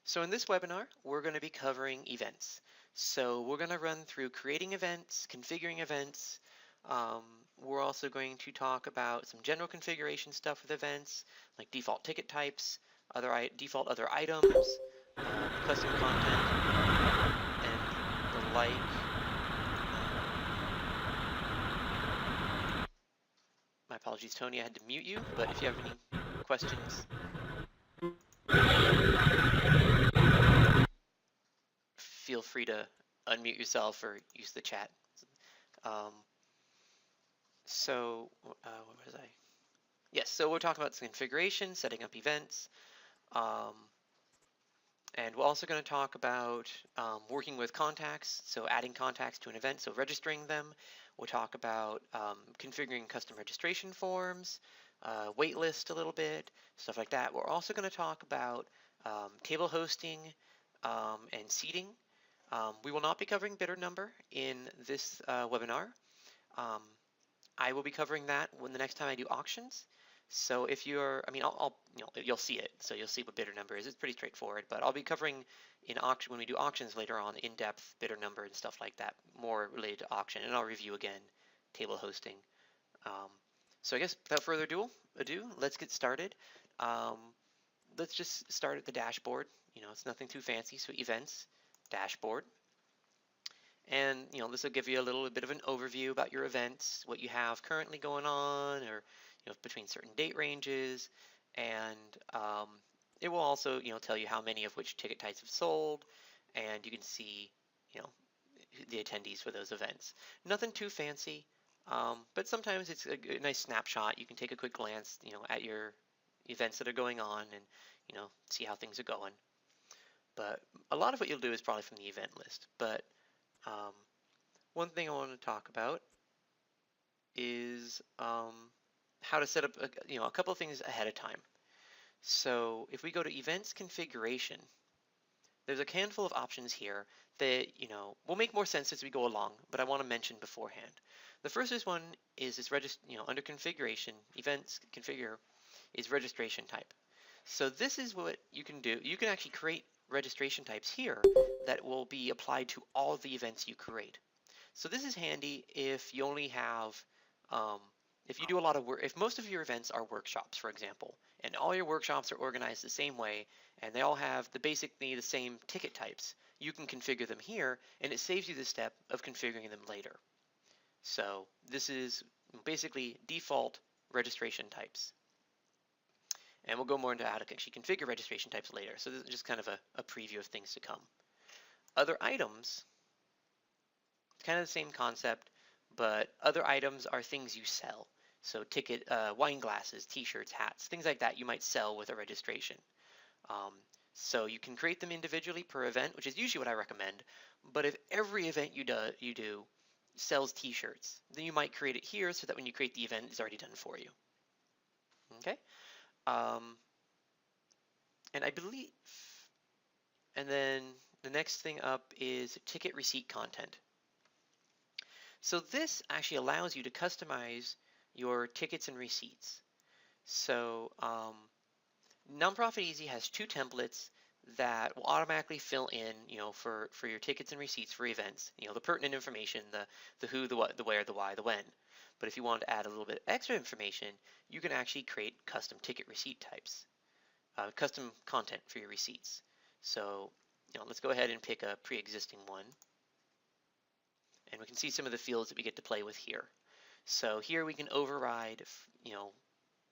So in this webinar, we're going to be covering events. So we're going to run through creating events, configuring events. We're also going to talk about some general configuration stuff with events, like default ticket types, default other items, custom content, and the like. My apologies, Tony, I had to mute you, but if you have any questions, feel free to unmute yourself or use the chat. Um, what was I? Yes, so we're talking about configuration, setting up events, and we're also going to talk about working with contacts, so adding contacts to an event, so registering them. We'll talk about configuring custom registration forms, waitlist a little bit, stuff like that. We're also going to talk about table hosting and seating. We will not be covering bidder number in this webinar. I will be covering that when the next time I do auctions. So if you're, you'll see it. So you'll see what bidder number is. It's pretty straightforward, but I'll be covering in auction when we do auctions later on, in-depth bidder number and stuff like that, more related to auction. And I'll review again table hosting. So I guess without further ado, let's get started. Let's just start at the dashboard. It's nothing too fancy. So events, dashboard. And this will give you a little bit of an overview about your events, what you have currently going on, or between certain date ranges, and it will also tell you how many of which ticket types have sold, and you can see the attendees for those events. Nothing too fancy, but sometimes it's a nice snapshot. You can take a quick glance at your events that are going on and see how things are going. But a lot of what you'll do is probably from the event list. But one thing I want to talk about is how to set up a couple of things ahead of time. So if we go to events configuration, there's a handful of options here that will make more sense as we go along, but I want to mention beforehand. The first one is this under configuration, events configure is registration type. So this is what you can do. You can actually create registration types here that will be applied to all the events you create. So this is handy if you only have, if you do a lot of work, if most of your events are workshops, for example, and all your workshops are organized the same way, and they all have basically the same ticket types, you can configure them here, and it saves you the step of configuring them later. So this is basically default registration types. And we'll go more into how to actually configure registration types later. So this is just kind of a preview of things to come. Other items, kind of the same concept, but other items are things you sell. So wine glasses, t-shirts, hats, things like that you might sell with a registration. So you can create them individually per event, which is usually what I recommend. But if every event you do sells t-shirts, then you might create it here so that when you create the event, it's already done for you. Okay. And I believe, and then the next thing up is ticket receipt content. So this actually allows you to customize your tickets and receipts. So Nonprofit Easy has two templates that will automatically fill in, for your tickets and receipts for events, the pertinent information, the who, the what, the where, the why, the when. But if you want to add a little bit extra information, you can actually create custom ticket receipt types, custom content for your receipts. So, let's go ahead and pick a pre-existing one. And we can see some of the fields that we get to play with here. So here we can override,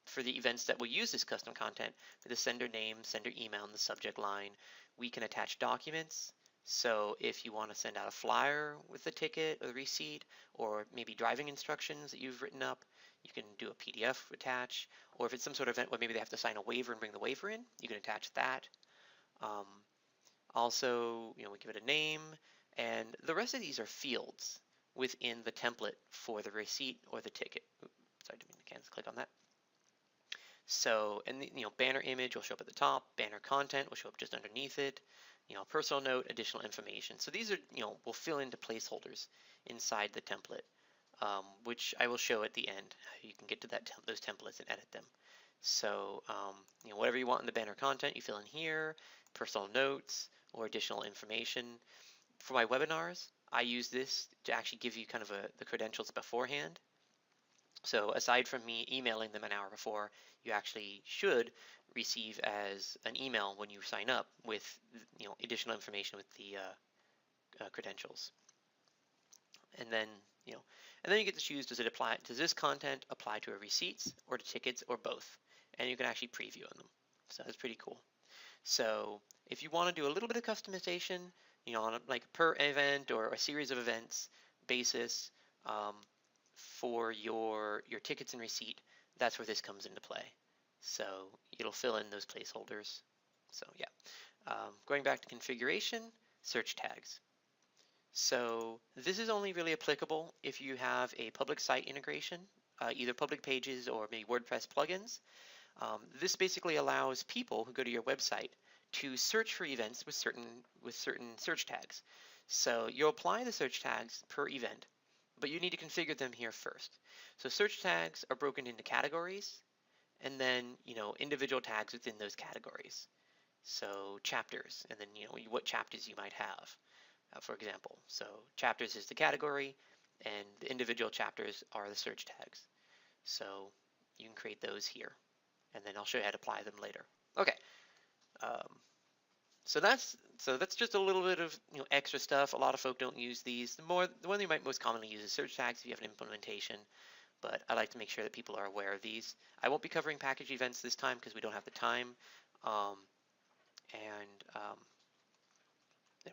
for the events that will use this custom content, for the sender name, sender email, and the subject line. We can attach documents. So if you want to send out a flyer with the ticket or the receipt, or maybe driving instructions that you've written up, you can do a PDF attach. Or if it's some sort of event where maybe they have to sign a waiver and bring the waiver in, you can attach that. Also, we give it a name, and the rest of these are fields within the template for the receipt or the ticket. Oops, sorry, didn't mean to click on that. So, and the banner image will show up at the top, banner content will show up just underneath it, personal note, additional information. So these are, will fill into placeholders inside the template, which I will show at the end. You can get to those templates and edit them. So, whatever you want in the banner content, you fill in here. personal notes or additional information. For my webinars, I use this to actually give you kind of the credentials beforehand. So aside from me emailing them an hour before, you actually should receive as an email when you sign up with additional information with the credentials. And then you get to choose, does this content apply to a receipts or to tickets or both? And you can actually preview them. So that's pretty cool. So if you want to do a little bit of customization, on like per event or a series of events basis, for your tickets and receipt, that's where this comes into play. So it'll fill in those placeholders. So yeah, going back to configuration, search tags. So this is only really applicable if you have a public site integration, either public pages or maybe WordPress plugins. This basically allows people who go to your website to search for events with certain search tags. So you'll apply the search tags per event, but you need to configure them here first. So search tags are broken into categories, and then individual tags within those categories. So chapters, and then what chapters you might have, for example. So chapters is the category, and the individual chapters are the search tags. So you can create those here, and then I'll show you how to apply them later. Okay. So that's just a little bit of extra stuff. A lot of folk don't use these. The one you might most commonly use is search tags if you have an implementation, but I like to make sure that people are aware of these. I won't be covering package events this time because we don't have the time, and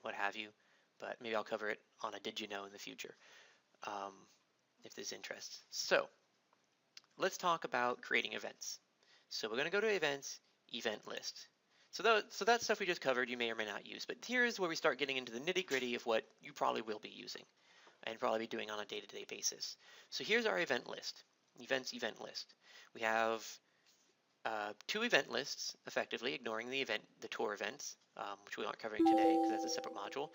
what have you. But maybe I'll cover it on a Did You Know in the future, if there's interest. So let's talk about creating events. So we're going to go to events, event list. So that stuff we just covered you may or may not use, but here's where we start getting into the nitty-gritty of what you probably will be using and probably be doing on a day-to-day basis. So here's our event list, events event list. We have 2 event lists, effectively, ignoring the tour events, which we aren't covering today because that's a separate module.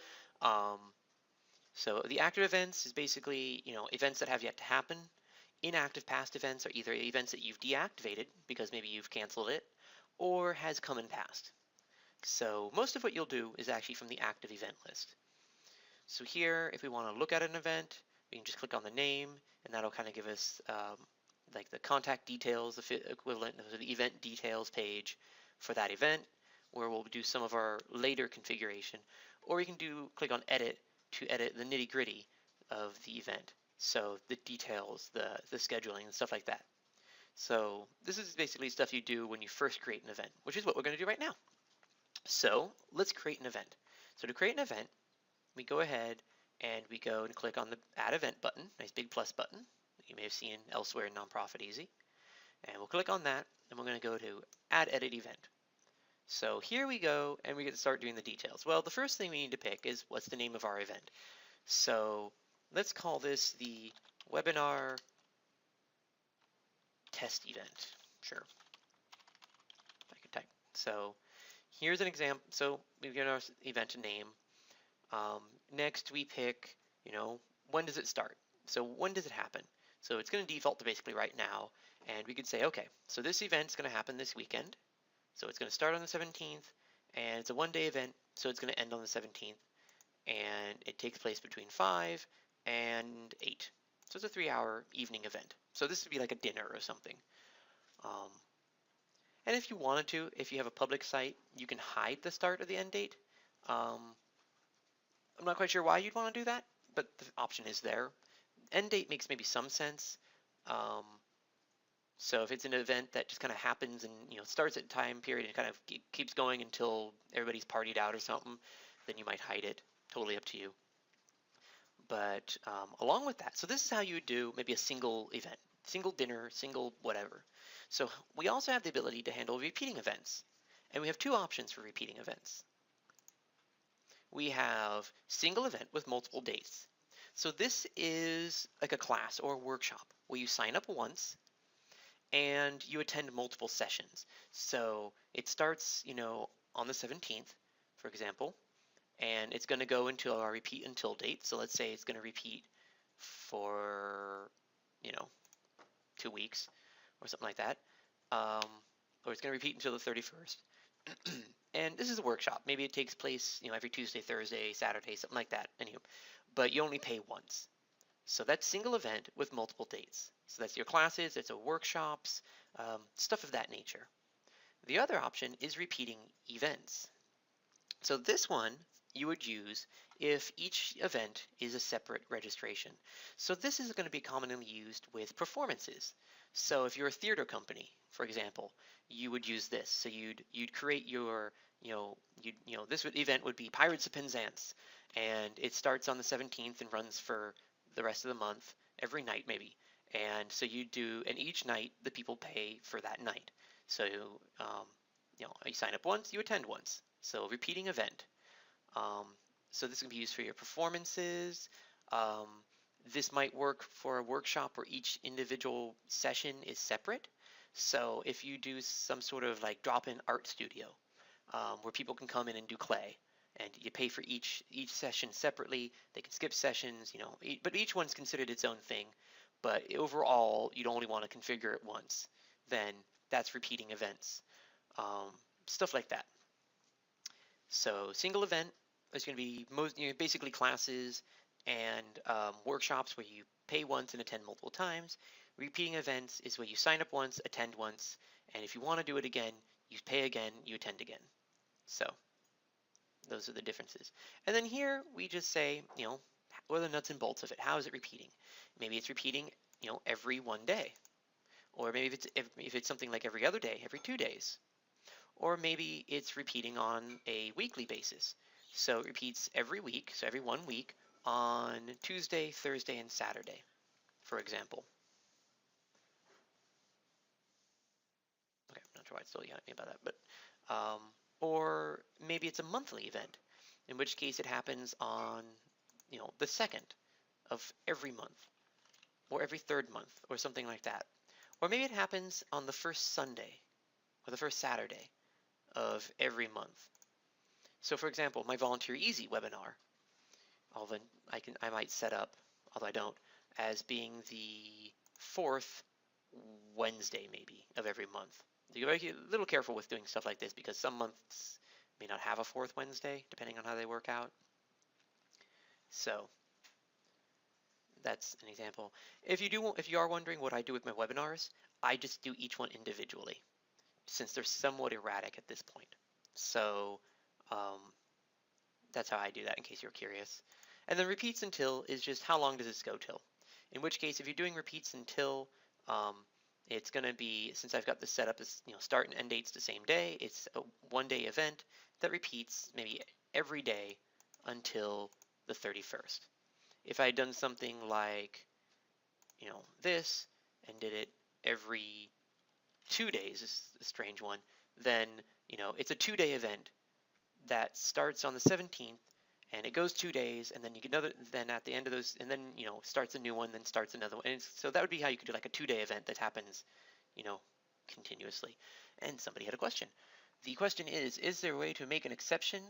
So the active events is basically events that have yet to happen. Inactive past events are either events that you've deactivated because maybe you've canceled it, or has come and passed. So most of what you'll do is actually from the active event list. So here, if we want to look at an event, we can just click on the name, and that'll kind of give us like the contact details, the equivalent of the event details page for that event, where we'll do some of our later configuration. Or we can click on edit to edit the nitty-gritty of the event. So the details, the scheduling, and stuff like that. So this is basically stuff you do when you first create an event, which is what we're going to do right now. So let's create an event. So to create an event, we go ahead and we go and click on the Add Event button, nice big plus button that you may have seen elsewhere in Nonprofit Easy. And we'll click on that, and we're going to go to Add Edit Event. So here we go, and we get to start doing the details. Well, the first thing we need to pick is what's the name of our event. So let's call this the Webinar Test Event. Sure. I could type. So here's an example. So we've given our event a name. Next we pick, when does it start? So when does it happen? So it's going to default to basically right now. And we could say, okay, so this event's going to happen this weekend. So it's going to start on the 17th, and it's a one-day event, so it's going to end on the 17th. And it takes place between 5 and 8. So it's a 3-hour evening event. So this would be like a dinner or something. And if you wanted to, if you have a public site, you can hide the start or the end date. I'm not quite sure why you'd want to do that, but the option is there. End date makes maybe some sense. So if it's an event that just kind of happens and starts at a time period and kind of keeps going until everybody's partied out or something, then you might hide it. Totally up to you. But along with that, so this is how you would do maybe a single event, single dinner, single whatever. So we also have the ability to handle repeating events. And we have 2 options for repeating events. We have single event with multiple dates. So this is like a class or a workshop where you sign up once and you attend multiple sessions. So it starts, on the 17th, for example, and it's going to go until our repeat until date. So let's say it's going to repeat for, 2 weeks or something like that. Or it's going to repeat until the 31st. and this is a workshop. Maybe it takes place, every Tuesday, Thursday, Saturday, something like that. Anyway, but you only pay once. So that's single event with multiple dates. So that's your classes, it's a workshops, stuff of that nature. The other option is repeating events. So this one you would use if each event is a separate registration. So this is going to be commonly used with performances. So if you're a theater company, for example, you would use this. So you'd create your, this event would be Pirates of Penzance, and it starts on the 17th and runs for the rest of the month, every night maybe. And so you do, and each night the people pay for that night. So you sign up once, you attend once. So repeating event. So this can be used for your performances. This might work for a workshop where each individual session is separate. So if you do some sort of like drop-in art studio where people can come in and do clay, and you pay for each session separately, they can skip sessions, but each one's considered its own thing. But overall, you'd only want to configure it once. Then that's repeating events, stuff like that. So single event is going to be basically classes and workshops where you pay once and attend multiple times. Repeating events is where you sign up once, attend once, and if you want to do it again, you pay again, you attend again. So those are the differences. And then here we just say, what are the nuts and bolts of it? How is it repeating? Maybe it's repeating, every one day. Or maybe if it's something like every other day, every 2 days. Or maybe it's repeating on a weekly basis. So it repeats every week, so every 1 week on Tuesday, Thursday, and Saturday, for example. Okay, I'm not sure why it's still yelling at me about that, but or maybe it's a monthly event, in which case it happens on, the 2nd of every month, or every 3rd month, or something like that. Or maybe it happens on the 1st Sunday, or the 1st Saturday of every month. So for example, my Volunteer Easy webinar, I might set up, although I don't, as being the 4th Wednesday maybe of every month. You gotta be a little careful with doing stuff like this because some months may not have a 4th Wednesday, depending on how they work out. So that's an example. If you are wondering what I do with my webinars, I just do each one individually, since they're somewhat erratic at this point. So that's how I do that, in case you're curious. And then repeats until is just how long does this go till. In which case, if you're doing repeats until, it's going to be, since I've got this set up as start and end dates the same day, it's a 1-day event that repeats maybe every day until the 31st. If I had done something like this and did it every 2 days, is a strange one, then it's a 2-day event that starts on the 17th and it goes 2 days, and then you get another, then at the end of those, and then starts a new one, then starts another one. And so that would be how you could do like a 2-day event that happens continuously. And somebody had a question. The question is there a way to make an exception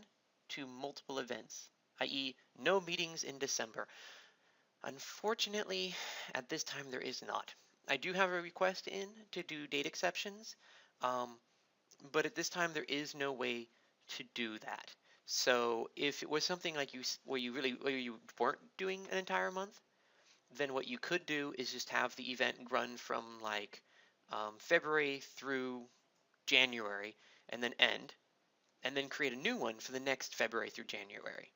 to multiple events, i.e. no meetings in December? Unfortunately, at this time there is not. I do have a request in to do date exceptions, but at this time there is no way to do that. So if it was something like where you weren't doing an entire month, then what you could do is just have the event run from like February through January and then end, and then create a new one for the next February through January.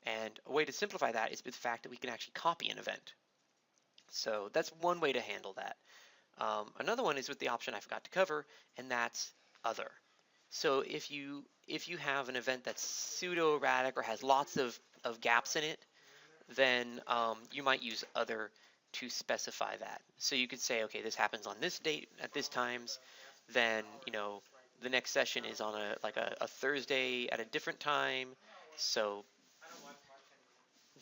And a way to simplify that is with the fact that we can actually copy an event. So that's one way to handle that. Another one is with the option I forgot to cover, and that's other. So if you have an event that's pseudo-erratic or has lots of gaps in it, then you might use other to specify that. So you could say, okay, this happens on this date at this times, then the next session is on a Thursday at a different time. So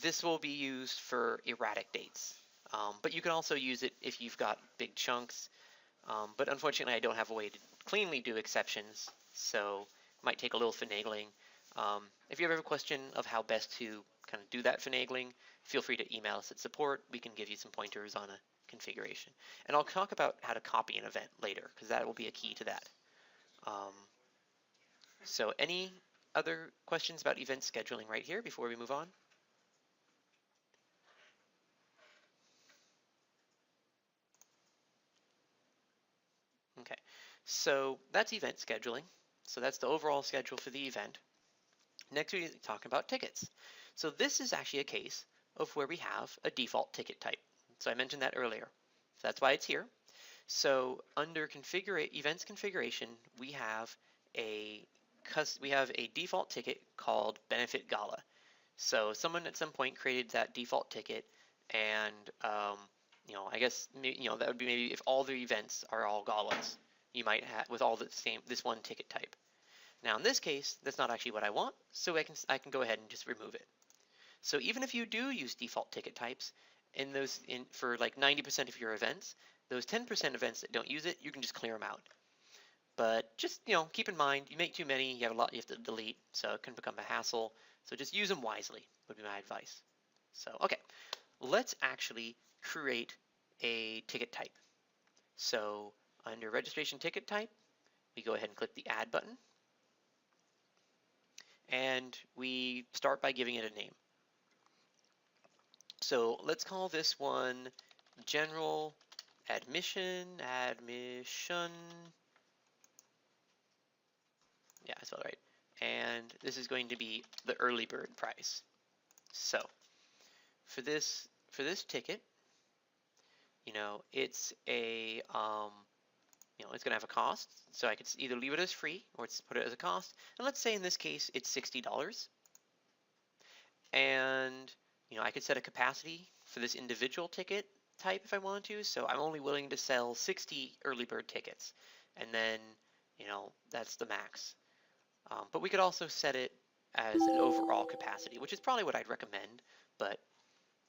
this will be used for erratic dates. But you can also use it if you've got big chunks. But unfortunately, I don't have a way to cleanly do exceptions, so it might take a little finagling. If you ever have a question of how best to kind of do that finagling, feel free to email us at support. We can give you some pointers on a configuration. And I'll talk about how to copy an event later, because that will be a key to that. So any other questions about event scheduling right here before we move on? Okay, so that's event scheduling. So that's the overall schedule for the event. Next, we talk about tickets. So this is actually a case of where we have a default ticket type. So I mentioned that earlier. So that's why it's here. So under events configuration, we have a default ticket called Benefit Gala. So someone at some point created that default ticket, and I guess that would be maybe if all the events are all galas, you might have with all the same this one ticket type. Now in this case, that's not actually what I want, so I can go ahead and just remove it. So even if you do use default ticket types for like 90% of your events, those 10% events that don't use it, you can just clear them out. But just keep in mind, you make too many, you have a lot you have to delete, so it can become a hassle. So just use them wisely would be my advice. So okay, let's actually create a ticket type. So under registration ticket type, we go ahead and click the add button, and we start by giving it a name. So let's call this one general admission. Yeah, I spelled it right. And this is going to be the early bird price. So for this ticket, it's a it's going to have a cost. So I could either leave it as free or put it as a cost. And let's say in this case it's $60. And I could set a capacity for this individual ticket type if I wanted to. So I'm only willing to sell 60 early bird tickets, and then that's the max. But we could also set it as an overall capacity, which is probably what I'd recommend, but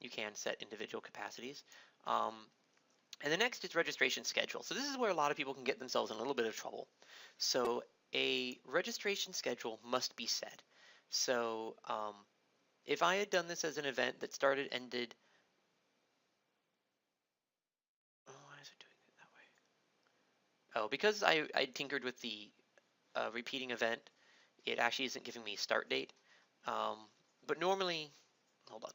you can set individual capacities. And the next is registration schedule. So this is where a lot of people can get themselves in a little bit of trouble. So a registration schedule must be set. So if I had done this as an event that started, ended, why is it doing it that way? Oh, because I tinkered with the repeating event, it actually isn't giving me start date. But normally, hold on.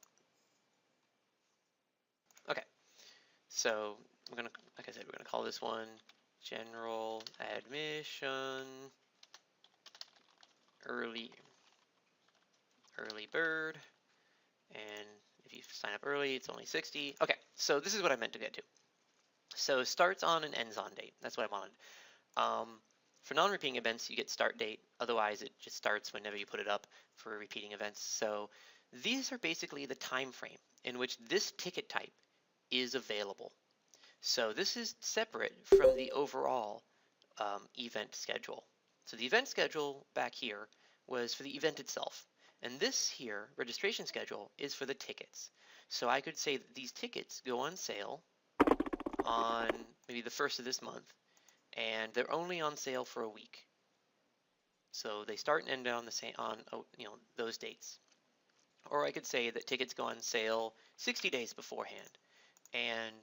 Okay, so like I said, we're gonna call this one general admission early bird, and if you sign up early, it's only 60. Okay, so this is what I meant to get to. So starts on and ends on date. That's what I wanted. For non-repeating events, you get start date. Otherwise, it just starts whenever you put it up for repeating events. So these are basically the time frame in which this ticket type is available. So this is separate from the overall event schedule. So the event schedule back here was for the event itself. And this here, registration schedule, is for the tickets. So I could say that these tickets go on sale on maybe the first of this month, and they're only on sale for a week. So they start and end on those dates. Or I could say that tickets go on sale 60 days beforehand and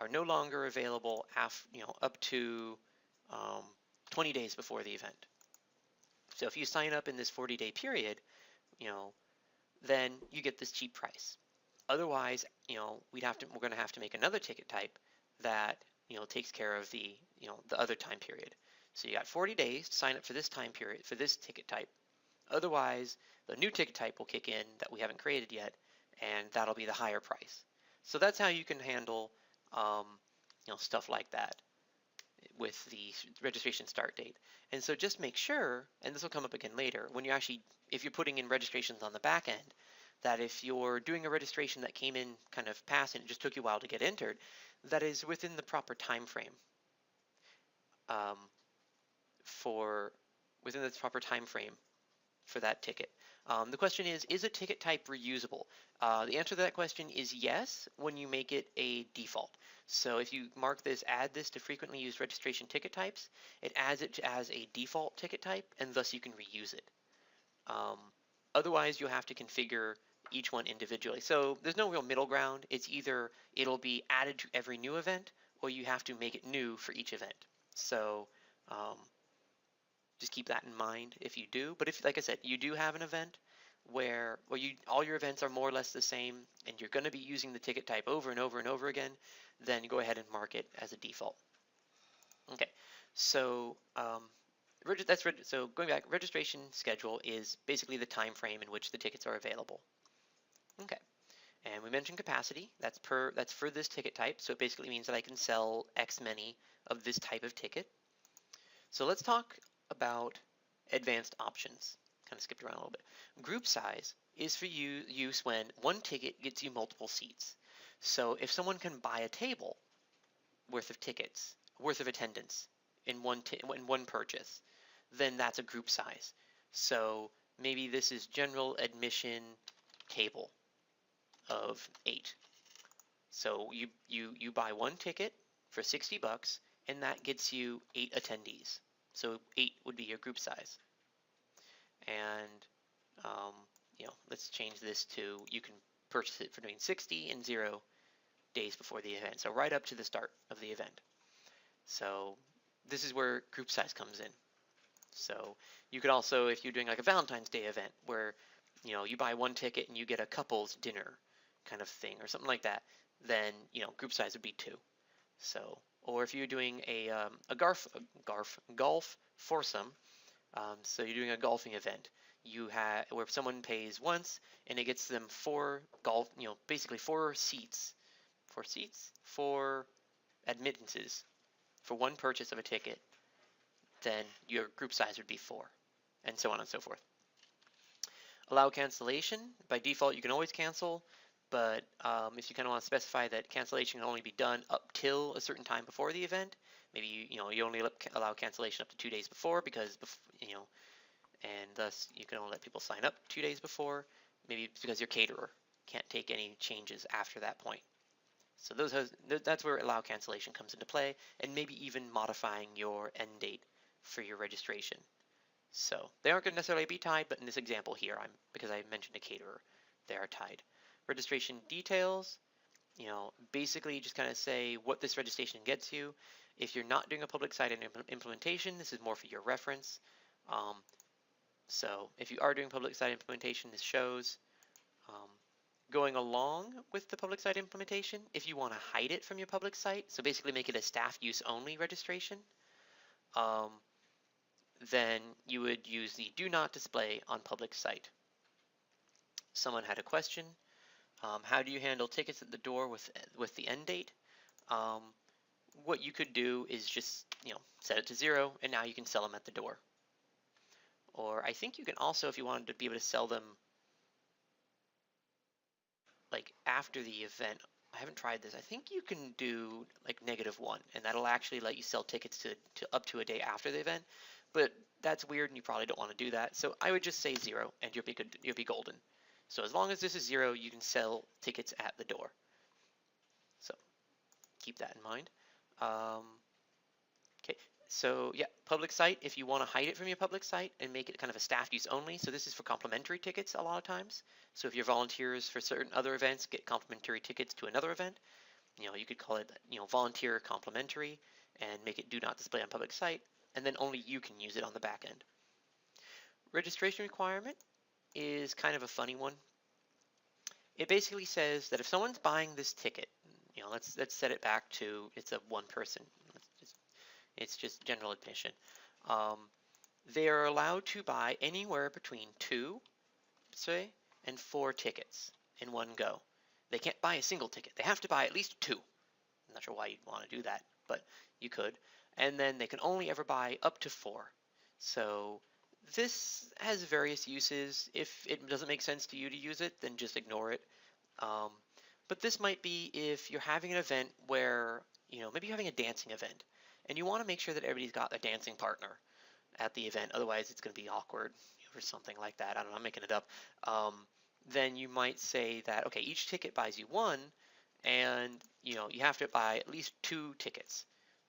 are no longer available up to 20 days before the event. So if you sign up in this 40-day period, then you get this cheap price. Otherwise, we're going to have to make another ticket type that takes care of the other time period. So you got 40 days to sign up for this time period for this ticket type. Otherwise, the new ticket type will kick in that we haven't created yet, and that'll be the higher price. So that's how you can handle stuff like that with the registration start date. And so just make sure, and this will come up again later, when if you're putting in registrations on the back end, that if you're doing a registration that came in kind of past and it just took you a while to get entered, that is within the proper time frame. Within the proper time frame for that ticket. The question is a ticket type reusable? The answer to that question is yes, when you make it a default. So if you mark this, add this to frequently used registration ticket types, it adds it as a default ticket type, and thus you can reuse it. Otherwise, you'll have to configure each one individually. So there's no real middle ground. It's either it'll be added to every new event, or you have to make it new for each event. So Just keep that in mind if you do. But if, like I said, you do have an event where all your events are more or less the same and you're going to be using the ticket type over and over and over again, then go ahead and mark it as a default. Okay, so so going back, registration schedule is basically the time frame in which the tickets are available. Okay, and we mentioned capacity. That's for this ticket type, so it basically means that I can sell X many of this type of ticket. So let's talk about advanced options. Kind of skipped around a little bit. Group size is for use when one ticket gets you multiple seats. So if someone can buy a table worth of tickets, worth of attendance in one purchase, then that's a group size. So maybe this is general admission table of 8. So you buy one ticket for 60 bucks and that gets you 8 attendees. So 8 would be your group size. And let's change this to you can purchase it for between 60 and 0 days before the event. So right up to the start of the event. So this is where group size comes in. So you could also, if you're doing like a Valentine's Day event where you buy one ticket and you get a couple's dinner kind of thing or something like that, then group size would be 2. So, or if you're doing a golf foursome, so you're doing a golfing event, where someone pays once and it gets them 4 basically 4 admittances for one purchase of a ticket, then your group size would be 4, and so on and so forth. Allow cancellation. By default, you can always cancel, but if you kind of want to specify that cancellation can only be done up till a certain time before the event, maybe you only allow cancellation up to 2 days before because and thus you can only let people sign up 2 days before. Maybe it's because your caterer can't take any changes after that point. So that's where allow cancellation comes into play, and maybe even modifying your end date for your registration. So they aren't going to necessarily be tied, but in this example here, because I mentioned a caterer, they are tied. Registration details, basically just kind of say what this registration gets you. If you're not doing a public site implementation, this is more for your reference. So if you are doing public site implementation, this shows. Going along with the public site implementation, if you want to hide it from your public site, so basically make it a staff use only registration, then you would use the do not display on public site. Someone had a question. How do you handle tickets at the door with the end date? What you could do is just set it to 0, and now you can sell them at the door. Or I think you can also, if you wanted to be able to sell them like after the event, I haven't tried this. I think you can do like -1, and that'll actually let you sell tickets to up to a day after the event. But that's weird, and you probably don't want to do that. So I would just say 0, and you'll be good. You'll be golden. So as long as this is 0, you can sell tickets at the door. So keep that in mind. Okay. So yeah, public site, if you want to hide it from your public site and make it kind of a staff use only, so this is for complimentary tickets a lot of times. So if your volunteers for certain other events get complimentary tickets to another event, you could call it, volunteer complimentary and make it do not display on public site, and then only you can use it on the back end. Registration requirement is kind of a funny one. It basically says that if someone's buying this ticket, let's set it back to it's a one person. It's just general admission. They are allowed to buy anywhere between 2, say, and 4 tickets in one go. They can't buy a single ticket. They have to buy at least 2. I'm not sure why you'd want to do that, but you could. And then they can only ever buy up to 4. So this has various uses. If it doesn't make sense to you to use it, then just ignore it. But this might be if you're having an event where, maybe you're having a dancing event, and you want to make sure that everybody's got a dancing partner at the event. Otherwise, it's going to be awkward or something like that. I don't know, I'm making it up. Then you might say that, okay, each ticket buys you 1, and you have to buy at least 2 tickets.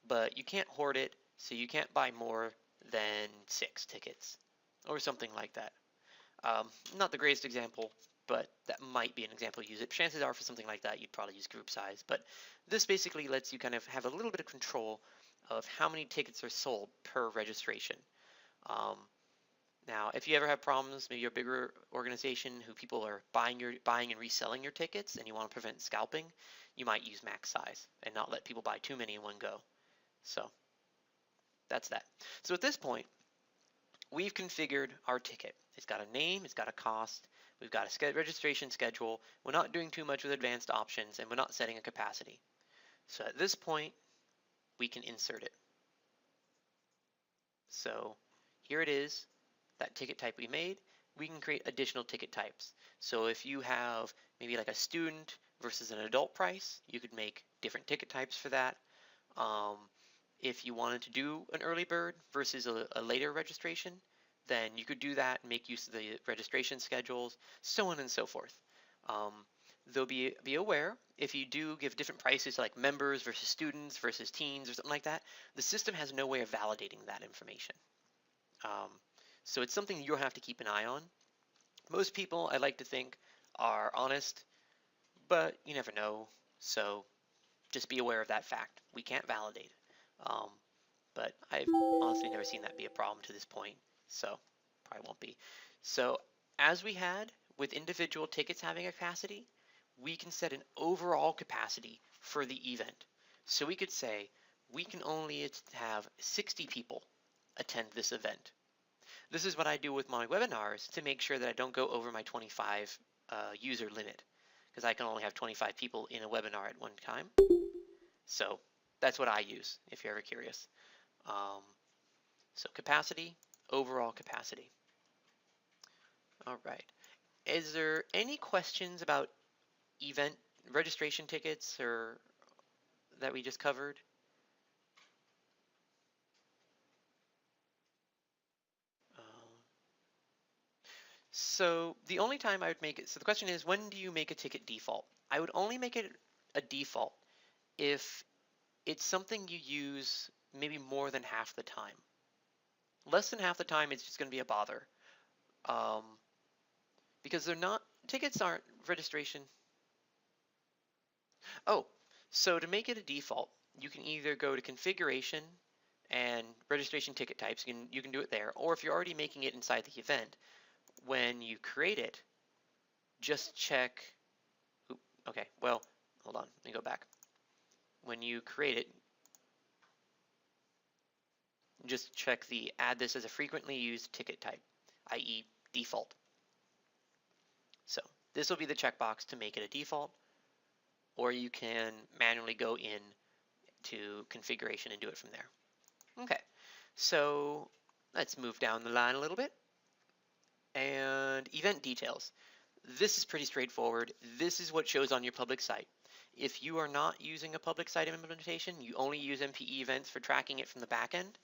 But you can't hoard it, so you can't buy more than 6 tickets or something like that. Not the greatest example, but that might be an example to use it. Chances are for something like that, you'd probably use group size. But this basically lets you kind of have a little bit of control of how many tickets are sold per registration. Now, if you ever have problems, maybe you're a bigger organization who people are buying and reselling your tickets, and you want to prevent scalping, you might use max size and not let people buy too many in one go. So that's that. So at this point, we've configured our ticket. It's got a name, it's got a cost, we've got a registration schedule. We're not doing too much with advanced options, and we're not setting a capacity. So at this point, we can insert it. So here it is, that ticket type we made. We can create additional ticket types. So if you have maybe like a student versus an adult price, you could make different ticket types for that. If you wanted to do an early bird versus a later registration, then you could do that and make use of the registration schedules, so on and so forth. Though be aware, if you do give different prices like members versus students versus teens or something like that, the system has no way of validating that information. So it's something you'll have to keep an eye on. Most people, I like to think, are honest, but you never know. So just be aware of that fact. We can't validate it. But I've honestly never seen that be a problem to this point, so probably won't be. So as we had with individual tickets having a capacity, we can set an overall capacity for the event. So we could say we can only have 60 people attend this event. This is what I do with my webinars to make sure that I don't go over my 25 user limit, because I can only have 25 people in a webinar at one time. So that's what I use if you're ever curious. So capacity, overall capacity. All right. Is there any questions about event registration tickets or that we just covered? So the only time I would make it, so the question is, when do you make a ticket default? I would only make it a default if it's something you use maybe more than half the time. Less than half the time, it's just going to be a bother. Because they're not, tickets aren't registration. Oh, so to make it a default, you can either go to configuration and registration ticket types, you can do it there, or if you're already making it inside the event, when you create it, just check, okay, well, hold on, let me go back. When you create it, just check the add this as a frequently used ticket type, i.e. default. So this will be the checkbox to make it a default, or you can manually go in to configuration and do it from there. Okay, so let's move down the line a little bit. And event details. This is pretty straightforward. This is what shows on your public site. If you are not using a public site implementation, you only use MPE events for tracking it from the back end,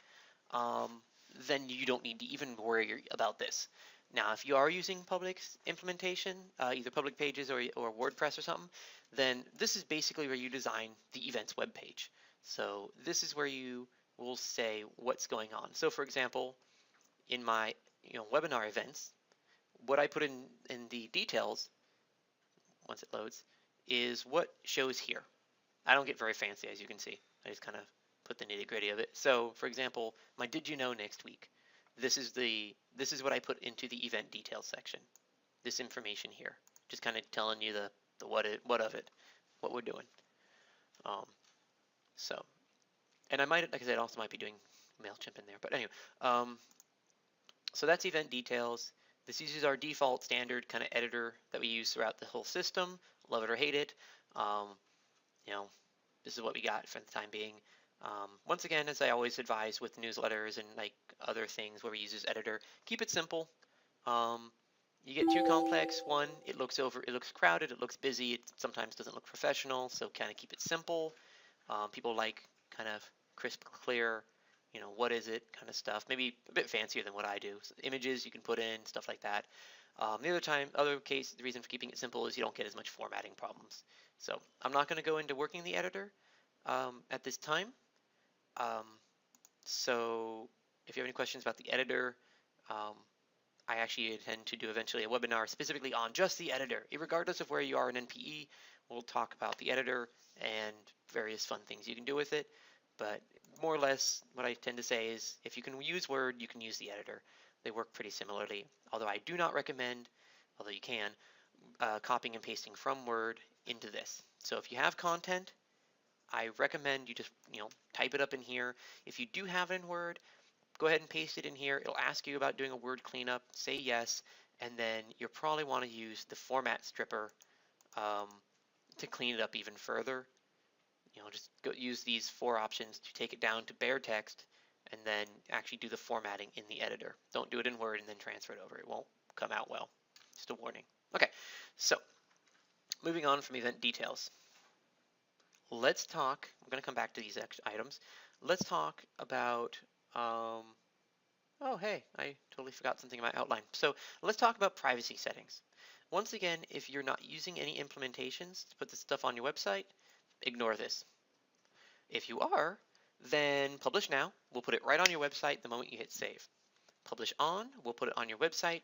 then you don't need to even worry about this. Now, if you are using public implementation, either public pages or WordPress or something, then this is basically where you design the events web page. So this is where you will say what's going on. So for example, in my webinar events, what I put in the details, once it loads, is what shows here. I don't get very fancy, as you can see. I just kind of put the nitty-gritty of it. So for example, my did you know next week, this is what I put into the event details section. This information here, just kind of telling you the what of it, what we're doing. So, and I might, like I said, also might be doing MailChimp in there, but anyway. So that's event details. This uses our default standard kind of editor that we use throughout the whole system. Love it or hate it. This is what we got for the time being. Once again, as I always advise with newsletters and like other things where we use this editor, keep it simple. You get too complex, one, it looks crowded, it looks busy, it sometimes doesn't look professional, so kind of keep it simple. People like kind of crisp, clear, what is it kind of stuff, maybe a bit fancier than what I do. So images you can put in, stuff like that. The reason for keeping it simple is you don't get as much formatting problems. So I'm not going to go into working the editor at this time. So if you have any questions about the editor, I actually intend to do eventually a webinar specifically on just the editor. Regardless of where you are in NPE, we'll talk about the editor and various fun things you can do with it. But more or less what I tend to say is if you can use Word, you can use the editor. They work pretty similarly, although I do not recommend, although you can, copying and pasting from Word into this. So if you have content, I recommend you just type it up in here. If you do have it in Word, go ahead and paste it in here. It'll ask you about doing a word cleanup. Say yes, and then you'll probably want to use the format stripper to clean it up even further. Just go use these 4 options to take it down to bare text, and then actually do the formatting in the editor. Don't do it in Word and then transfer it over. It won't come out well. Just a warning. Okay, so moving on from event details. Let's talk, I'm going to come back to these items. Let's talk about, oh hey, I totally forgot something in my outline. So let's talk about privacy settings. Once again, if you're not using any implementations to put this stuff on your website, ignore this. If you are, then publish now. We'll put it right on your website the moment you hit save. Publish on, we'll put it on your website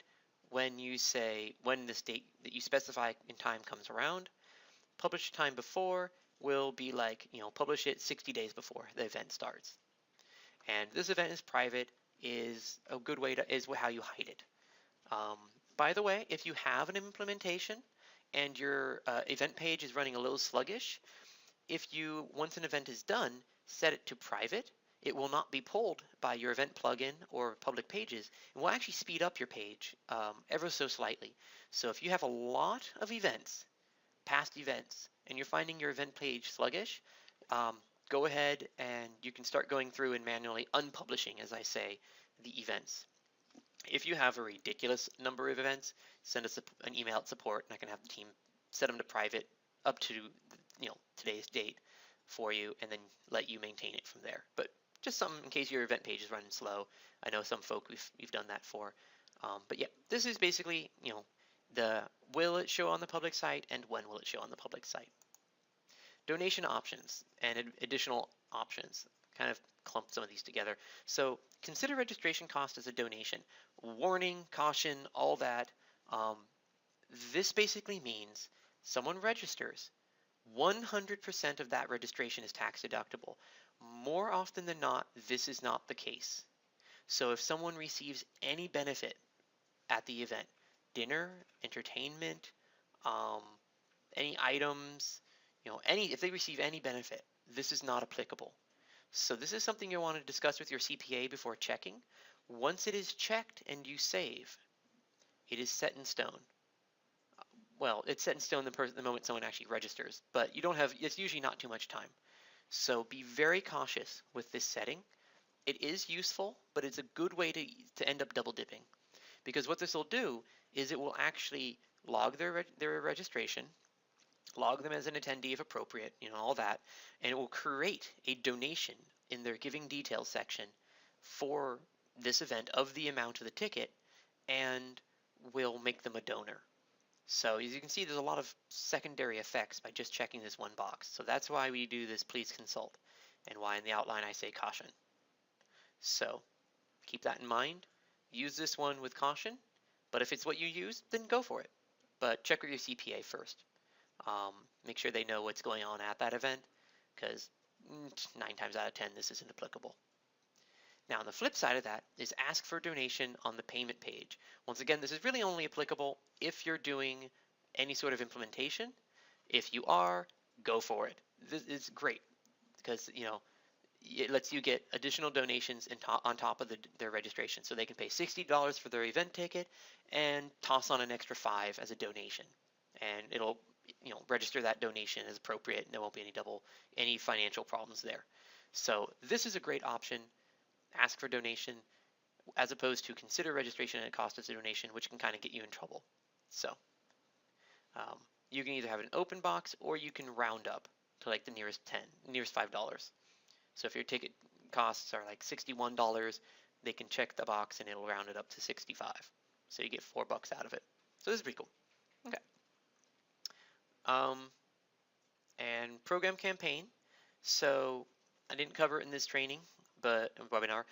when you say, when this date that you specify in time comes around. Publish time before will be like, publish it 60 days before the event starts. And this event is private is a good way to, is how you hide it. By the way, if you have an implementation and your event page is running a little sluggish, if you, once an event is done, set it to private, it will not be pulled by your event plugin or public pages. It will actually speed up your page ever so slightly. So if you have a lot of events, past events, and you're finding your event page sluggish, go ahead and you can start going through and manually unpublishing, as I say, the events. If you have a ridiculous number of events, send us an email at support, and I can have the team set them to private up to today's date for you, and then let you maintain it from there. But just something in case your event page is running slow. I know some folk we've done that for. But yeah, this is basically the will it show on the public site and when will it show on the public site. Donation options and additional options. Kind of clump some of these together. So consider registration cost as a donation. Warning, caution, all that. This basically means someone registers. 100% of that registration is tax deductible. More often than not, this is not the case. So if someone receives any benefit at the event, dinner, entertainment, any items, if they receive any benefit, this is not applicable. So this is something you want to discuss with your CPA before checking. Once it is checked and you save, it is set in stone. Well, it's set in stone the moment someone actually registers, but you don't have, it's usually not too much time. So be very cautious with this setting. It is useful, but it's a good way to end up double dipping. Because what this will do is it will actually log their registration, log them as an attendee if appropriate, all that, and it will create a donation in their giving details section for this event of the amount of the ticket, and will make them a donor. So as you can see, there's a lot of secondary effects by just checking this one box. So that's why we do this please consult, and why in the outline I say caution. So keep that in mind. Use this one with caution, but if it's what you use, then go for it. But check with your CPA first. Make sure they know what's going on at that event, because 9 times out of 10 this isn't applicable. Now on the flip side of that is ask for a donation on the payment page. Once again, this is really only applicable if you're doing any sort of implementation. If you are, go for it. This is great because it lets you get additional donations on top of their registration. So they can pay $60 for their event ticket and toss on an extra $5 as a donation, and it'll register that donation as appropriate, and there won't be any financial problems there. So this is a great option. Ask for donation as opposed to consider registration and cost as a donation, which can kind of get you in trouble. So you can either have an open box or you can round up to like the nearest $5. So if your ticket costs are like $61, they can check the box and it'll round it up to 65. So you get $4 out of it. So this is pretty cool. Okay. And program campaign. So I didn't cover it in this training, webinar,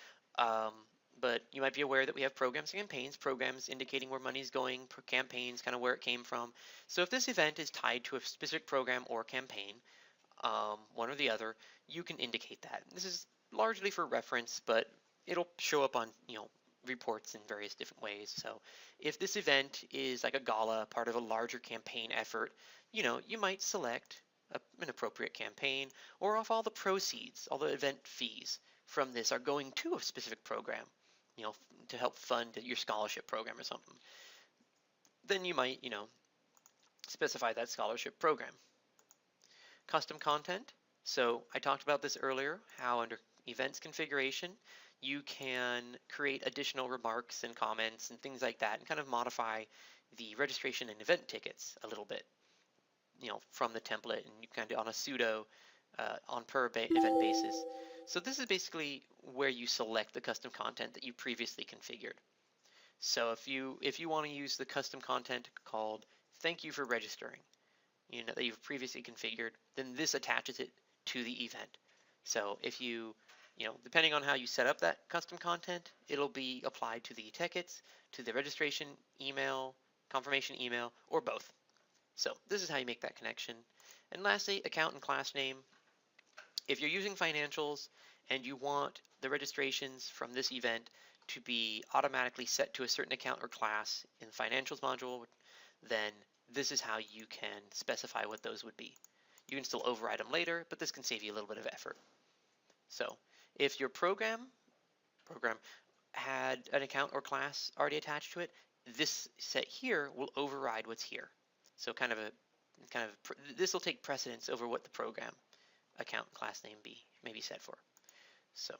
but you might be aware that we have programs and campaigns, programs indicating where money is going, campaigns kind of where it came from. So if this event is tied to a specific program or campaign, one or the other, you can indicate that. This is largely for reference, but it'll show up on, reports in various different ways. So if this event is like a gala, part of a larger campaign effort, you might select an appropriate campaign, or if all the proceeds, all the event fees from this are going to a specific program, to help fund your scholarship program or something, then you might, specify that scholarship program. Custom content. So I talked about this earlier, how under events configuration, you can create additional remarks and comments and things like that and kind of modify the registration and event tickets a little bit, from the template, and you kind of on a pseudo on per event basis. So this is basically where you select the custom content that you previously configured. So if you want to use the custom content called "Thank you for registering," that you've previously configured, then this attaches it to the event. So if depending on how you set up that custom content, it'll be applied to the tickets, to the registration email, confirmation email, or both. So this is how you make that connection. And lastly, account and class name. If you're using financials and you want the registrations from this event to be automatically set to a certain account or class in the financials module, then this is how you can specify what those would be. You can still override them later, but this can save you a little bit of effort. So if your program had an account or class already attached to it, this set here will override what's here. So this will take precedence over what the program account class name may be set for. So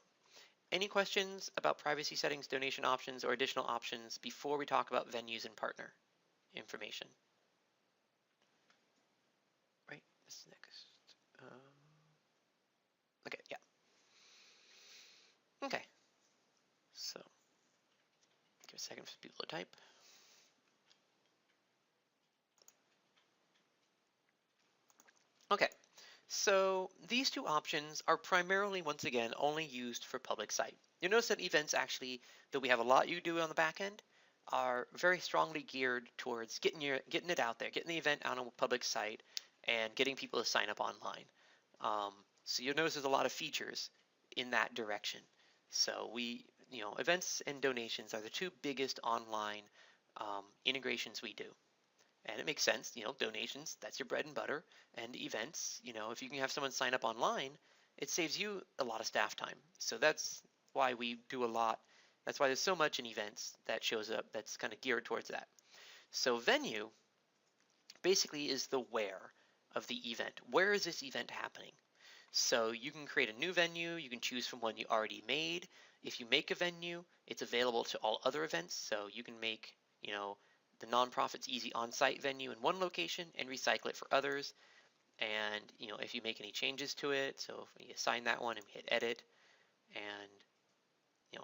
any questions about privacy settings, donation options, or additional options before we talk about venues and partner information? Right, this next. Okay, yeah. Okay, so give a second for people to type. Okay, so these two options are primarily, once again, only used for public site. You'll notice that events actually, though we have a lot you do on the back end, are very strongly geared towards getting it out there, getting the event on a public site, and getting people to sign up online. So you'll notice there's a lot of features in that direction. So events and donations are the two biggest online integrations we do. And it makes sense, donations, that's your bread and butter, and events, if you can have someone sign up online, it saves you a lot of staff time. So that's why we do a lot. That's why there's so much in events that shows up that's kind of geared towards that. So venue basically is the where of the event. Where is this event happening? So you can create a new venue, you can choose from one you already made. If you make a venue, it's available to all other events, so you can make, the Nonprofits Easy on-site venue in one location and recycle it for others. And if you make any changes to it, so if you assign that one and hit edit, and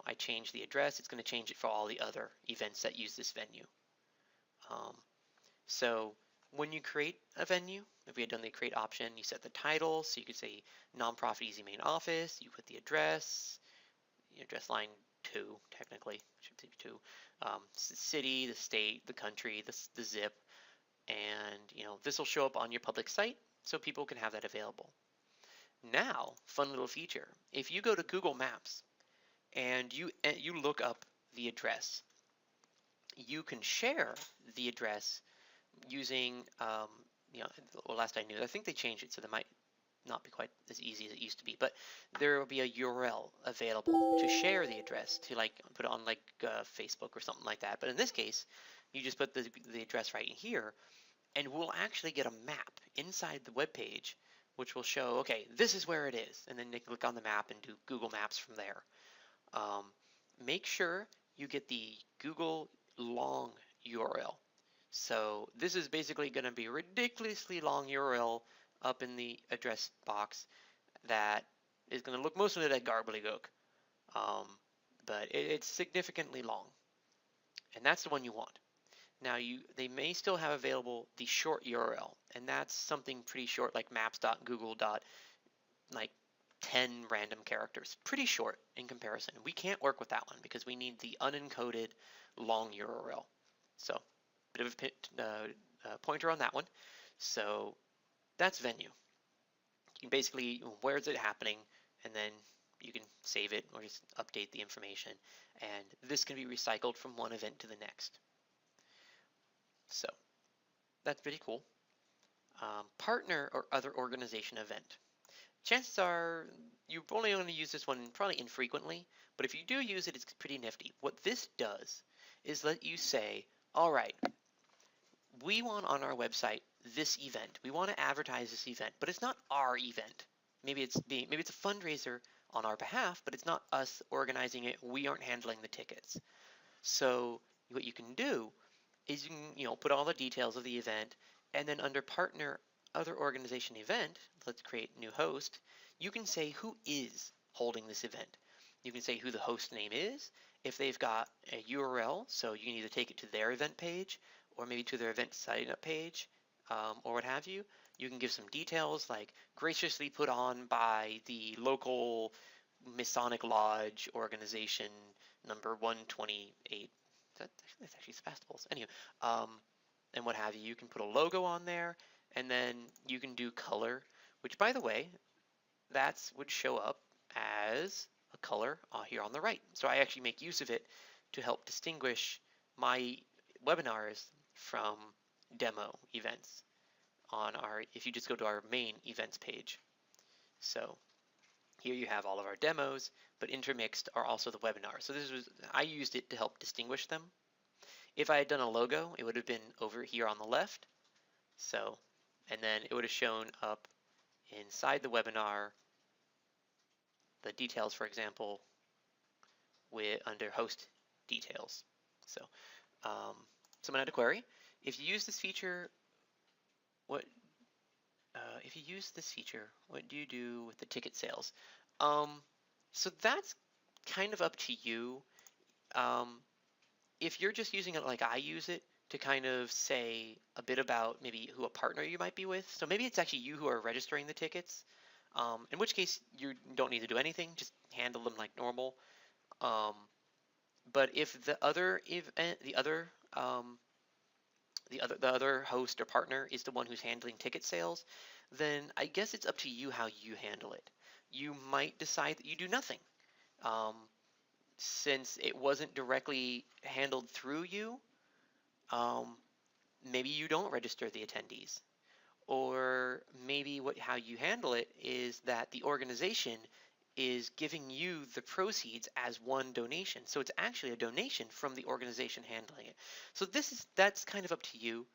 I change the address, it's going to change it for all the other events that use this venue. So when you create a venue, if we had done the create option, you set the title, so you could say Nonprofit Easy Main Office, you put the address, address line 2, technically, should be 2, city, the state, the country, the zip, and this will show up on your public site so people can have that available. Now, fun little feature, if you go to Google Maps and you look up the address, you can share the address using, last I knew, I think they changed it, so they might not be quite as easy as it used to be, but there will be a URL available to share the address, to put it on Facebook or something like that. But in this case, you just put the address right in here, and we'll actually get a map inside the web page, which will show, okay, this is where it is, and then they click on the map and do Google Maps from there. Make sure you get the Google long URL. So this is basically going to be a ridiculously long URL up in the address box that is going to look most of it like gobbledygook, but it's significantly long, and that's the one you want. Now they may still have available the short URL, and that's something pretty short like maps.google. 10 random characters, pretty short in comparison. We can't work with that one because we need the unencoded long URL. So bit of a pointer on that one. So that's venue. You basically, where is it happening, and then you can save it or just update the information, and this can be recycled from one event to the next. So that's pretty cool. Partner or other organization event. Chances are you're only going to use this one probably infrequently, but if you do use it, it's pretty nifty. What this does is let you say, all right, we want on our website this event. We want to advertise this event, but it's not our event. Maybe it's a fundraiser on our behalf, but it's not us organizing it. We aren't handling the tickets. So what you can do is you can put all the details of the event, and then under partner other organization event, let's create new host, you can say who is holding this event. You can say who the host name is, if they've got a URL, so you can either take it to their event page or maybe to their event sign up page, or what have you. You can give some details like graciously put on by the local Masonic Lodge organization number 128. That's actually Sebastibles. Anyway, and what have you. You can put a logo on there, and then you can do color, which, by the way, would show up as a color here on the right. So I actually make use of it to help distinguish my webinars from demo events if you just go to our main events page. So here you have all of our demos, but intermixed are also the webinars. So I used it to help distinguish them. If I had done a logo, it would have been over here on the left. So, and then it would have shown up inside the webinar the details, for example, under host details. So, someone had a query. If you use this feature, what do you do with the ticket sales? So that's kind of up to you. If you're just using it like I use it to kind of say a bit about maybe who a partner you might be with, so maybe it's actually you who are registering the tickets, in which case you don't need to do anything, just handle them like normal. But if the other host or partner is the one who's handling ticket sales, then I guess it's up to you how you handle it. You might decide that you do nothing. Since it wasn't directly handled through you, maybe you don't register the attendees. Or maybe how you handle it is that the organization is giving you the proceeds as one donation. So it's actually a donation from the organization handling it. So that's kind of up to you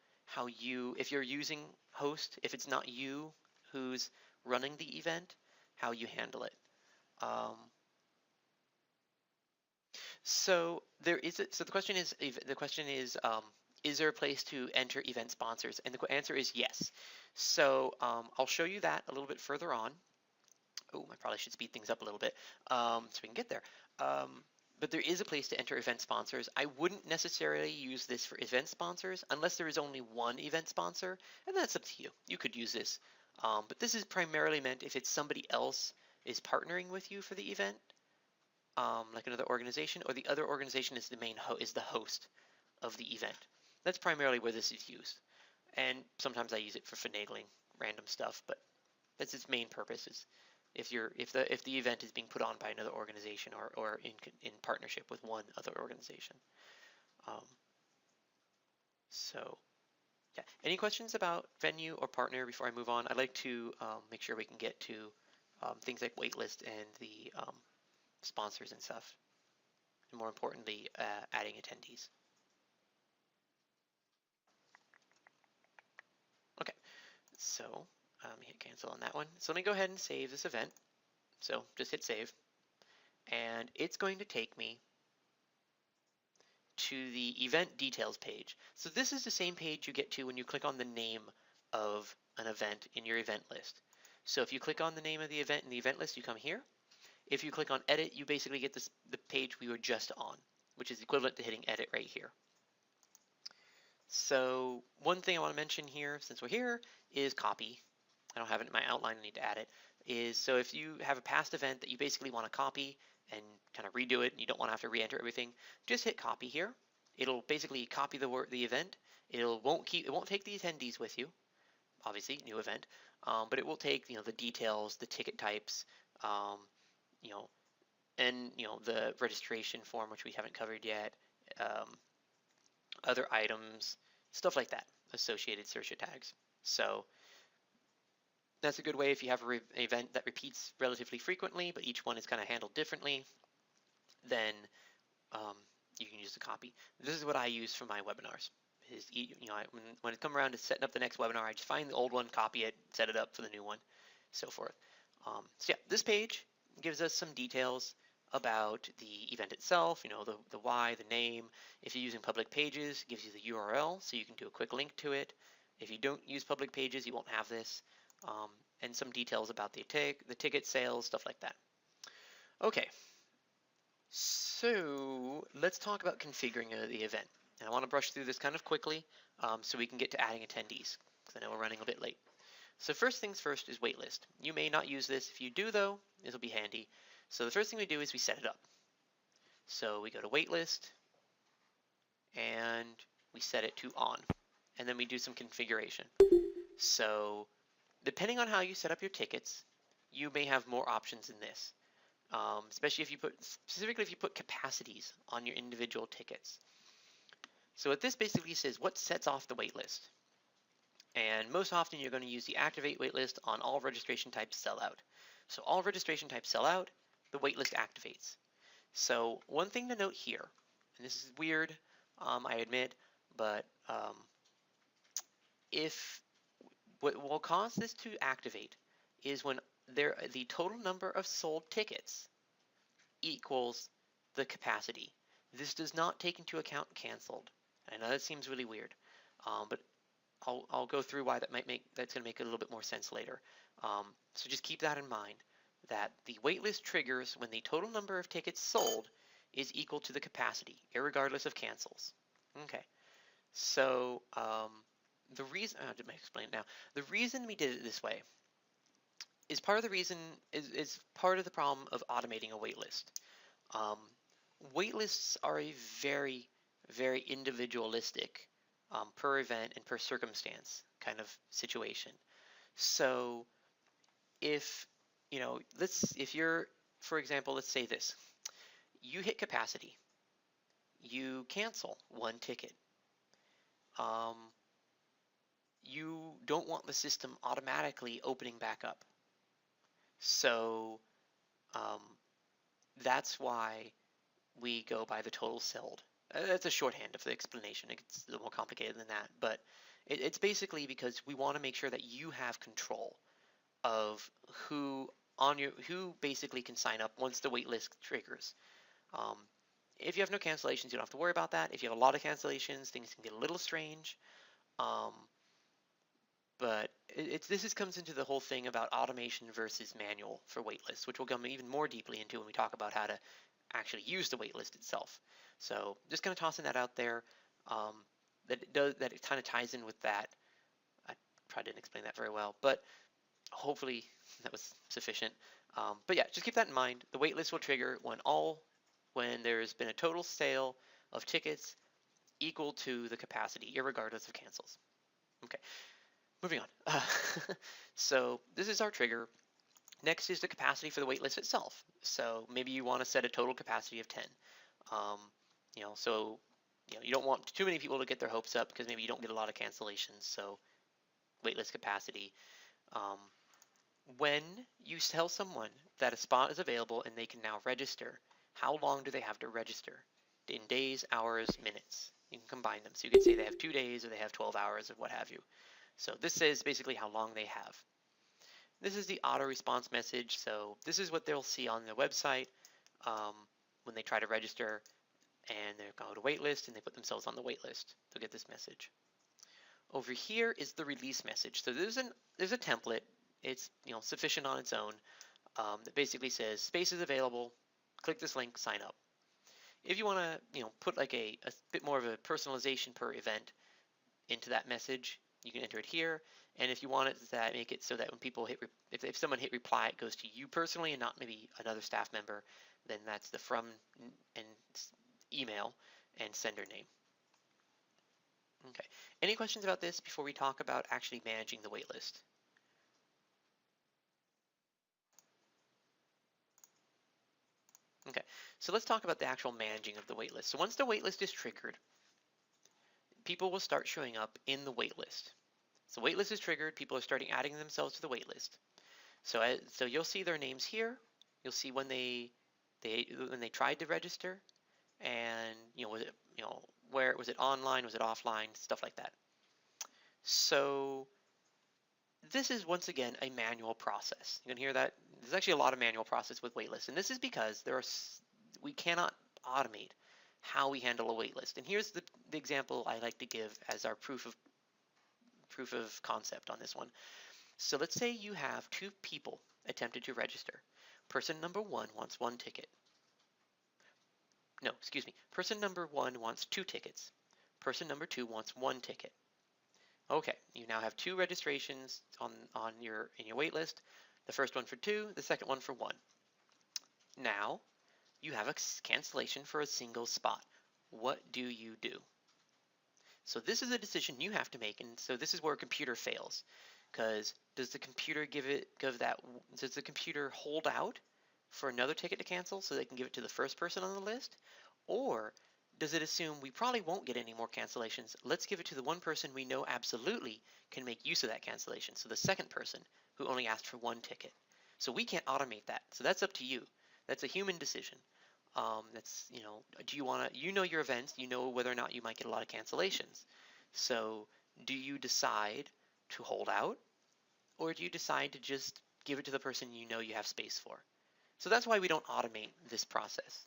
if you're using host, if it's not you who's running the event, how you handle it. So the question is there a place to enter event sponsors? And the answer is yes. So I'll show you that a little bit further on. Oh, I probably should speed things up a little bit so we can get there. But there is a place to enter event sponsors. I wouldn't necessarily use this for event sponsors unless there is only one event sponsor, and that's up to you. You could use this. But this is primarily meant if it's somebody else is partnering with you for the event, like another organization, or the other organization is the host of the event. That's primarily where this is used. And sometimes I use it for finagling random stuff, but that's its main purpose. Is if the event is being put on by another organization or in partnership with one other organization. So yeah, any questions about venue or partner before I move on? I'd like to make sure we can get to things like waitlist and the sponsors and stuff, and more importantly, adding attendees. Okay, so hit cancel on that one. So let me go ahead and save this event. So just hit save, and it's going to take me to the event details page. So this is the same page you get to when you click on the name of an event in your event list. So if you click on the name of the event in the event list, you come here. If you click on edit, you basically get the page we were just on, which is equivalent to hitting edit right here. So one thing I want to mention here, since we're here, is copy. I don't have it in my outline, I need to add it. So if you have a past event that you basically want to copy and kind of redo it and you don't want to have to re-enter everything, just hit copy here. It'll basically copy the event. It won't take the attendees with you, obviously, new event, but it will take the details, the ticket types, and the registration form, which we haven't covered yet, other items, stuff like that, associated search tags. So that's a good way if you have an event that repeats relatively frequently, but each one is kind of handled differently, then you can use the copy. This is what I use for my webinars. When it comes around to setting up the next webinar, I just find the old one, copy it, set it up for the new one, so forth. So yeah, this page gives us some details about the event itself, the why, the name. If you're using public pages, it gives you the URL, so you can do a quick link to it. If you don't use public pages, you won't have this. And some details about the ticket sales, stuff like that. Okay, so let's talk about configuring the event. And I want to brush through this kind of quickly so we can get to adding attendees, because I know we're running a bit late. So first things first is waitlist. You may not use this. If you do, though, this will be handy. So the first thing we do is we set it up. So we go to waitlist, and we set it to on. And then we do some configuration. So depending on how you set up your tickets, you may have more options in this. Especially specifically if you put capacities on your individual tickets. So what this basically says, what sets off the waitlist? And most often you're going to use the activate waitlist on all registration types sell out. So all registration types sell out, the waitlist activates. So one thing to note here, and this is weird, I admit, but what will cause this to activate is when the total number of sold tickets equals the capacity. This does not take into account canceled. I know that seems really weird, but I'll go through why that's going to make a little bit more sense later. So just keep that in mind, that the waitlist triggers when the total number of tickets sold is equal to the capacity, irregardless of cancels. Okay, so the reason, I'll explain it now. The reason we did it this way is part of the problem of automating a waitlist. Waitlists are a very, very individualistic per event and per circumstance kind of situation. So if you're, for example, let's say this, you hit capacity, you cancel one ticket. You don't want the system automatically opening back up. So that's why we go by the total sold. That's a shorthand of the explanation. It's a little more complicated than that, but it's basically because we want to make sure that you have control of who basically can sign up once the waitlist triggers. If you have no cancellations, you don't have to worry about that. If you have a lot of cancellations, things can get a little strange. But this comes into the whole thing about automation versus manual for waitlists, which we'll go even more deeply into when we talk about how to actually use the waitlist itself. So just kind of tossing that out there, that it kind of ties in with that. I probably didn't explain that very well, but hopefully that was sufficient. But yeah, just keep that in mind. The waitlist will trigger when there's been a total sale of tickets equal to the capacity, irregardless of cancels. Okay. Moving on. So this is our trigger. Next is the capacity for the waitlist itself. So maybe you want to set a total capacity of 10. So you don't want too many people to get their hopes up because maybe you don't get a lot of cancellations. So waitlist capacity. When you tell someone that a spot is available and they can now register, how long do they have to register? In days, hours, minutes. You can combine them. So you can say they have 2 days or they have 12 hours or what have you. So this says basically how long they have. This is the auto response message. So this is what they'll see on the website when they try to register, and they go to waitlist and they put themselves on the waitlist. They'll get this message. Over here is the release message. So there's a template. It's sufficient on its own. That basically says space is available. Click this link, sign up. If you want to put like a bit more of a personalization per event into that message, you can enter it here. And if you want it to make it so that when people if someone hit reply, it goes to you personally and not maybe another staff member, then that's the from and email and sender name. Okay. Any questions about this before we talk about actually managing the waitlist? Okay, so let's talk about the actual managing of the waitlist. So once the waitlist is triggered, people will start showing up in the waitlist. So waitlist is triggered, people are starting adding themselves to the waitlist. So you'll see their names here. You'll see when they tried to register, and was it where was it online, was it offline, stuff like that. So this is once again a manual process. You can hear that there's actually a lot of manual process with waitlists, and this is because we cannot automate how we handle a waitlist. And here's the example I like to give as our proof of concept on this one. So let's say you have two people attempted to register. Person number one wants one ticket. No, excuse me. Person number one wants two tickets. Person number two wants one ticket. Okay, you now have two registrations in your wait list. The first one for two, the second one for one. Now you have a cancellation for a single spot. What do you do? So this is a decision you have to make, and so this is where a computer fails. Because does the computer does the computer hold out for another ticket to cancel so they can give it to the first person on the list? Or does it assume we probably won't get any more cancellations? Let's give it to the one person we know absolutely can make use of that cancellation. So the second person who only asked for one ticket. So we can't automate that. So that's up to you. That's a human decision. Do you want to, your events, you know whether or not you might get a lot of cancellations. So do you decide to hold out, or do you decide to just give it to the person you know you have space for? So that's why we don't automate this process.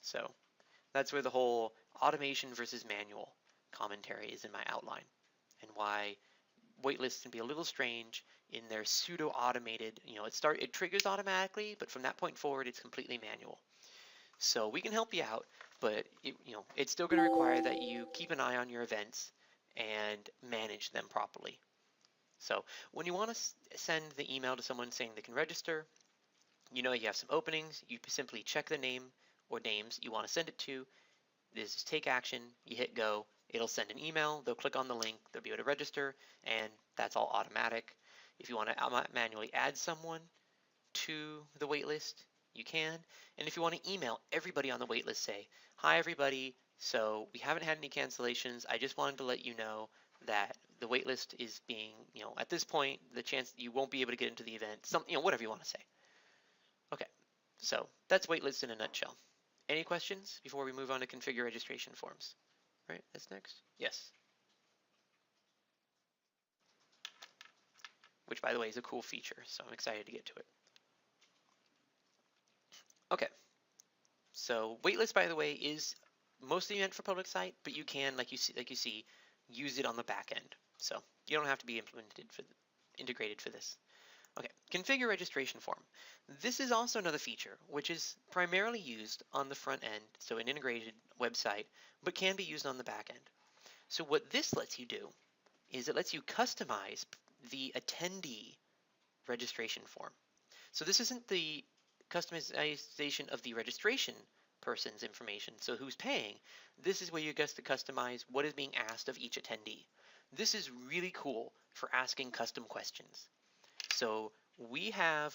So that's where the whole automation versus manual commentary is in my outline, and why waitlists can be a little strange in their pseudo-automated, it triggers automatically, but from that point forward, it's completely manual. So we can help you out, but it's still going to require that you keep an eye on your events and manage them properly. So when you want to send the email to someone saying they can register, you have some openings, you simply check the name or names you want to send it to. This is take action, you hit go, it'll send an email, they'll click on the link, they'll be able to register, and that's all automatic. If you want to manually add someone to the waitlist, you can. And if you want to email everybody on the waitlist, say, hi everybody, so we haven't had any cancellations, I just wanted to let you know that the waitlist is being, at this point, the chance you won't be able to get into the event, whatever you want to say. Okay, so that's waitlist in a nutshell. Any questions before we move on to configure registration forms? Right, that's next. Yes. Which, by the way, is a cool feature, so I'm excited to get to it. Okay, so waitlist, by the way, is mostly meant for public site, but you can, like you see, use it on the back end. So you don't have to be integrated for this. Okay, configure registration form. This is also another feature which is primarily used on the front end, so an integrated website, but can be used on the back end. So what this lets you do is it lets you customize the attendee registration form. So this isn't the customization of the registration person's information, so who's paying. This is where you get to customize what is being asked of each attendee. This is really cool for asking custom questions. So we have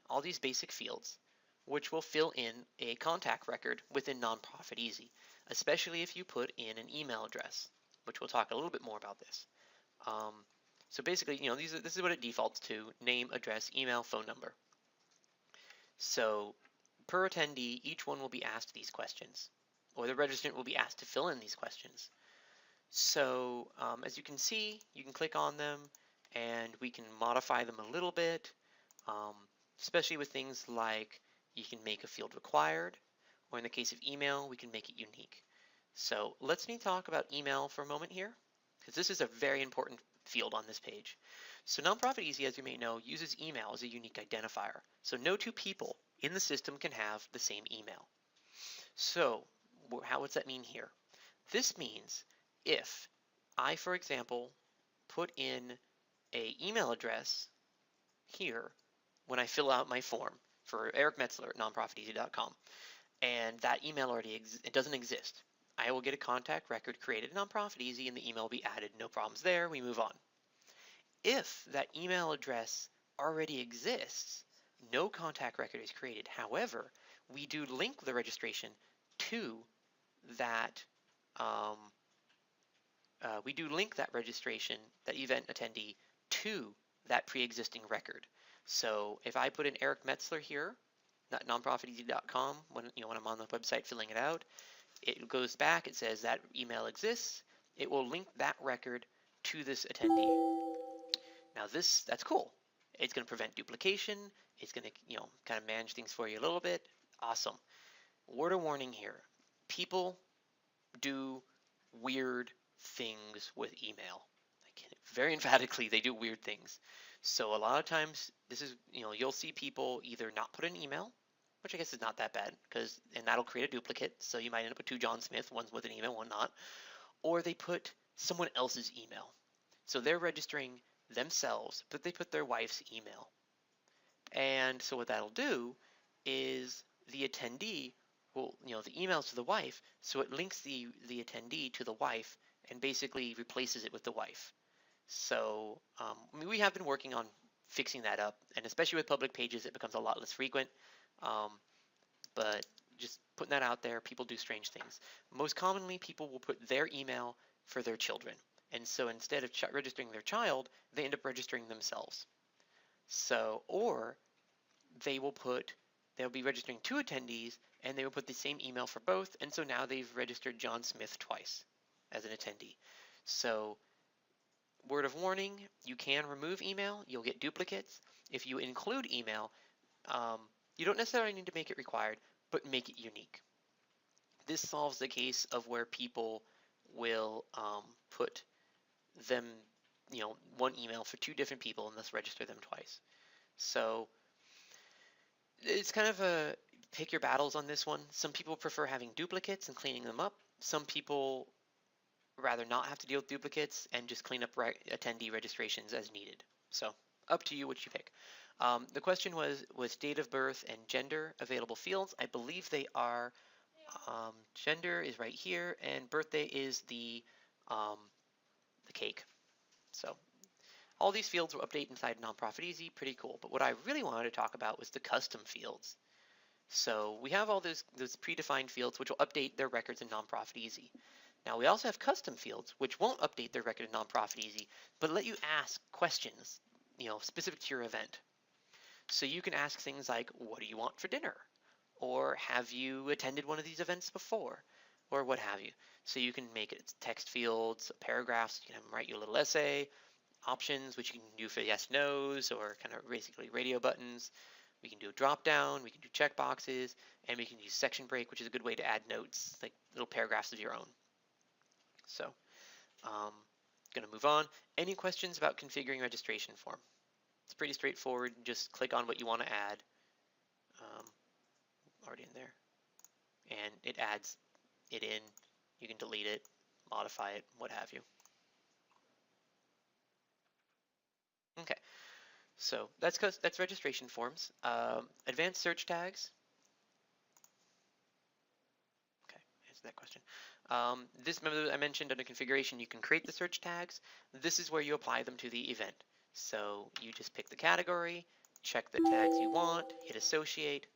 all these basic fields, which will fill in a contact record within Nonprofit Easy, especially if you put in an email address, which we'll talk a little bit more about this. So basically, this is what it defaults to: name, address, email, phone number. So per attendee, each one will be asked these questions, or the registrant will be asked to fill in these questions. So as you can see, you can click on them and we can modify them a little bit, especially with things like you can make a field required, or in the case of email, we can make it unique. So let's talk about email for a moment here, because this is a very important field on this page. So Nonprofit Easy, as you may know, uses email as a unique identifier. So no two people in the system can have the same email. So what's that mean here? This means if I, for example, put in an email address here when I fill out my form for Eric Metzler at nonprofiteasy.com, and that email it doesn't exist, I will get a contact record created in Nonprofit Easy and the email will be added. No problems there. We move on. If that email address already exists, no contact record is created. However, we do link the registration to that registration, that event attendee, to that pre-existing record. So if I put in Eric Metzler here, nonprofiteasy.com, when I'm on the website filling it out, it goes back, it says that email exists, it will link that record to this attendee. Now that's cool. It's going to prevent duplication. It's going to, kind of manage things for you a little bit. Awesome. Word of warning here. People do weird things with email. Very emphatically, they do weird things. So a lot of times, this is, you'll see people either not put an email, which I guess is not that bad, and that'll create a duplicate. So you might end up with 2 John Smith, one with an email, one not. Or they put someone else's email. So they're registering themselves, but they put their wife's email. And so what that'll do is the attendee will, the email's to the wife, so it links the attendee to the wife and basically replaces it with the wife. So we have been working on fixing that up, and especially with public pages, it becomes a lot less frequent. But just putting that out there, people do strange things. Most commonly, people will put their email for their children. And so instead of registering their child, they end up registering themselves. So, or they'll be registering 2 attendees, and they will put the same email for both, and so now they've registered John Smith twice as an attendee. So, word of warning, you can remove email, you'll get duplicates. If you include email, you don't necessarily need to make it required, but make it unique. This solves the case of where people will put them, one email for 2 different people and thus register them twice. So it's kind of a pick your battles on this one. Some people prefer having duplicates and cleaning them up. Some people rather not have to deal with duplicates and just clean up attendee registrations as needed. So up to you what you pick. The question was date of birth and gender available fields? I believe they are. Gender is right here, and birthday is the cake. So all these fields will update inside Nonprofit Easy, pretty cool. But what I really wanted to talk about was the custom fields. So we have all those predefined fields which will update their records in Nonprofit Easy. Now we also have custom fields which won't update their record in Nonprofit Easy, but let you ask questions, specific to your event. So you can ask things like, what do you want for dinner? Or have you attended one of these events before? Or what have you. So you can make it text fields, paragraphs, you can have them write you a little essay, options, which you can do for yes, no's, or kind of basically radio buttons. We can do a drop down, we can do checkboxes, and we can use section break, which is a good way to add notes, like little paragraphs of your own. So, going to move on. Any questions about configuring registration form? It's pretty straightforward. Just click on what you want to add. Already in there. And it adds it in. You can delete it, modify it, what have you. Okay, so that's registration forms. Advanced search tags. Okay, answer that question. Remember I mentioned under configuration you can create the search tags. This is where you apply them to the event. So you just pick the category, check the tags you want, hit associate,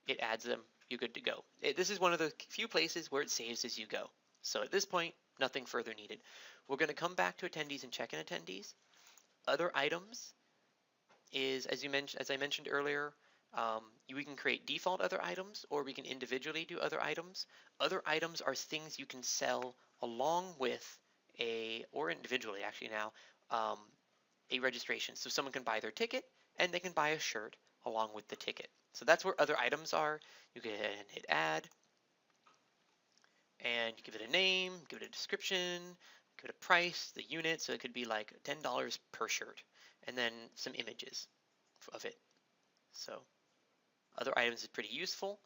it adds them, you're good to go. This is one of the few places where it saves as you go. So at this point, nothing further needed. We're going to come back to attendees and check-in attendees. Other items is, as I mentioned earlier, we can create default other items, or we can individually do other items. Other items are things you can sell along with or individually actually now, a registration. So someone can buy their ticket and they can buy a shirt along with the ticket. So that's where other items are. You go ahead and hit add, and you give it a name, give it a description, give it a price, the unit, so it could be like $10 per shirt, and then some images of it. So other items is pretty useful.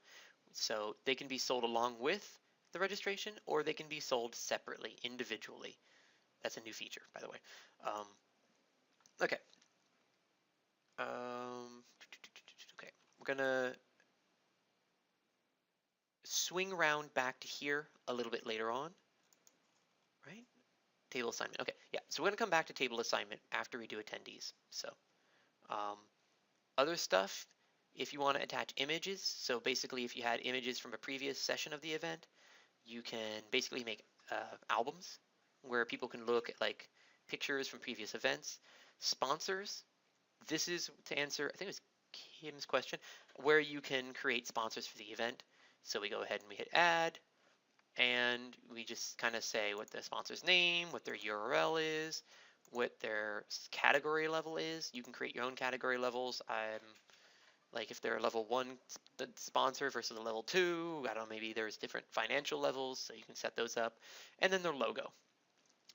So they can be sold along with the registration, or they can be sold separately, individually. That's a new feature, by the way. Okay. Okay, we're gonna swing around back to here a little bit later on, right? Table assignment. Okay, yeah. So we're gonna come back to table assignment after we do attendees. So other stuff If you want to attach images, so basically if you had images from a previous session of the event, you can basically make albums where people can look at like pictures from previous events. Sponsors, this is to answer, I think it was Kim's question, where you can create sponsors for the event. So we go ahead and we hit add, and we just kind of say what the sponsor's name, what their URL is, what their category level is. You can create your own category levels. I'm like if they're a level 1 sponsor versus a level 2, I don't know, maybe there's different financial levels, so you can set those up. And then their logo.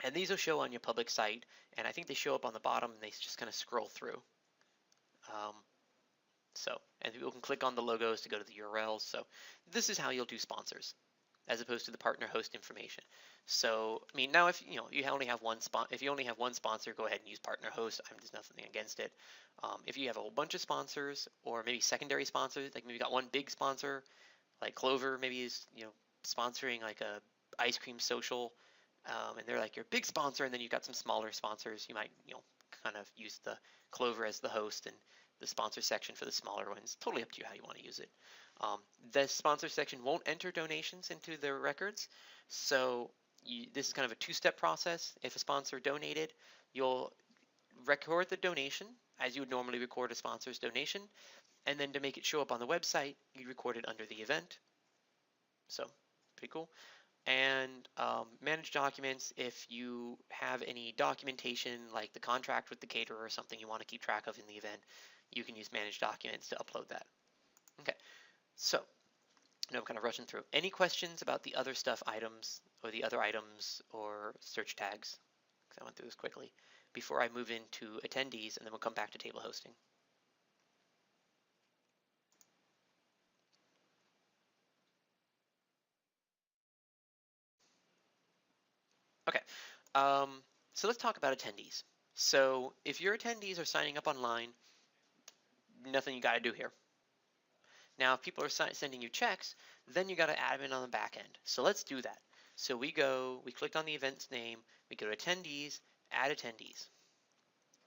And these will show on your public site, and I think they show up on the bottom and they just kind of scroll through. And people can click on the logos to go to the URLs. So this is how you'll do sponsors, as opposed to the partner host information. So I mean, now if you only have one sponsor, go ahead and use partner host. There's nothing against it. If you have a whole bunch of sponsors, or maybe secondary sponsors, like maybe you got one big sponsor, like Clover maybe is sponsoring like a ice cream social, and they're like your big sponsor, and then you've got some smaller sponsors. You might kind of use the Clover as the host and the sponsor section for the smaller ones. Totally up to you how you want to use it. The sponsor section won't enter donations into their records, so this is kind of a two-step process. If a sponsor donated, you'll record the donation as you would normally record a sponsor's donation, and then to make it show up on the website, you record it under the event. So pretty cool. And manage documents. If you have any documentation like the contract with the caterer or something you want to keep track of in the event, you can use manage documents to upload that. Okay, so now I'm kind of rushing through. Any questions about the other stuff items or the other items or search tags? Because I went through this quickly before I move into attendees, and then we'll come back to table hosting. Okay, so let's talk about attendees. So if your attendees are signing up online, nothing you got to do here. Now, if people are sending you checks, then you got to add them in on the back end. So let's do that. So we click on the event's name, we go to attendees, add attendees.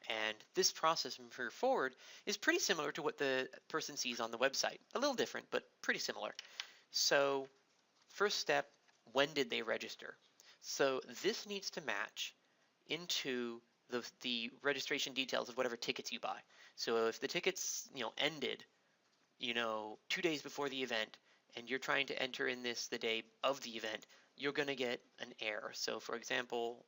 And this process moving forward is pretty similar to what the person sees on the website. A little different, but pretty similar. So first step, when did they register? So this needs to match into the registration details of whatever tickets you buy. So if the tickets ended 2 days before the event, and you're trying to enter in this the day of the event, you're going to get an error. So for example,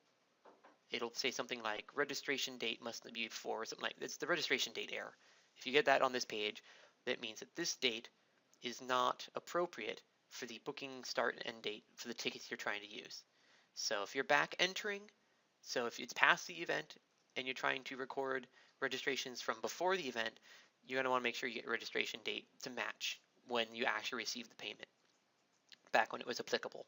it'll say something like registration date must be before, or something like it's the registration date error. If you get that on this page, that means that this date is not appropriate for the booking start and end date for the tickets you're trying to use. So if you're back entering, so if it's past the event and you're trying to record registrations from before the event, you're going to want to make sure you get registration date to match when you actually receive the payment, back when it was applicable.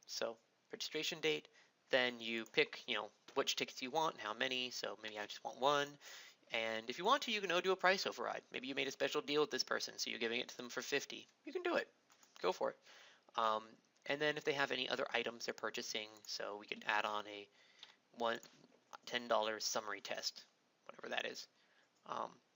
So registration date, then you pick which tickets you want and how many. So maybe I just want one. And if you want to, you can do a price override. Maybe you made a special deal with this person, so you're giving it to them for $50. You can do it. Go for it. And then if they have any other items they're purchasing, so we can add on a $10 summary test, whatever that is.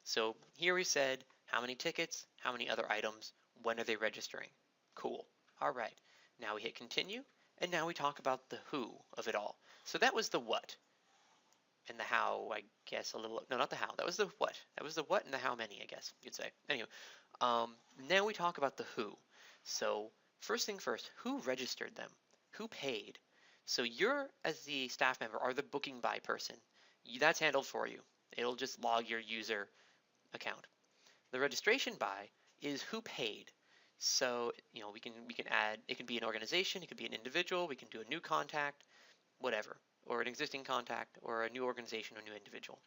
So here we said how many tickets, how many other items, when are they registering? Cool. All right. Now we hit continue, and now we talk about the who of it all. So that was the what. And the how, I guess, no, not the how. That was the what. That was the what and the how many, I guess you'd say. Anyway, now we talk about the who. So first thing first, who registered them? Who paid? So you're, as the staff member, are the booking by person. That's handled for you. It'll just log your user account. The registration by is who paid. So we can add. It can be an organization. It could be an individual. We can do a new contact, whatever, or an existing contact, or a new organization or new individual.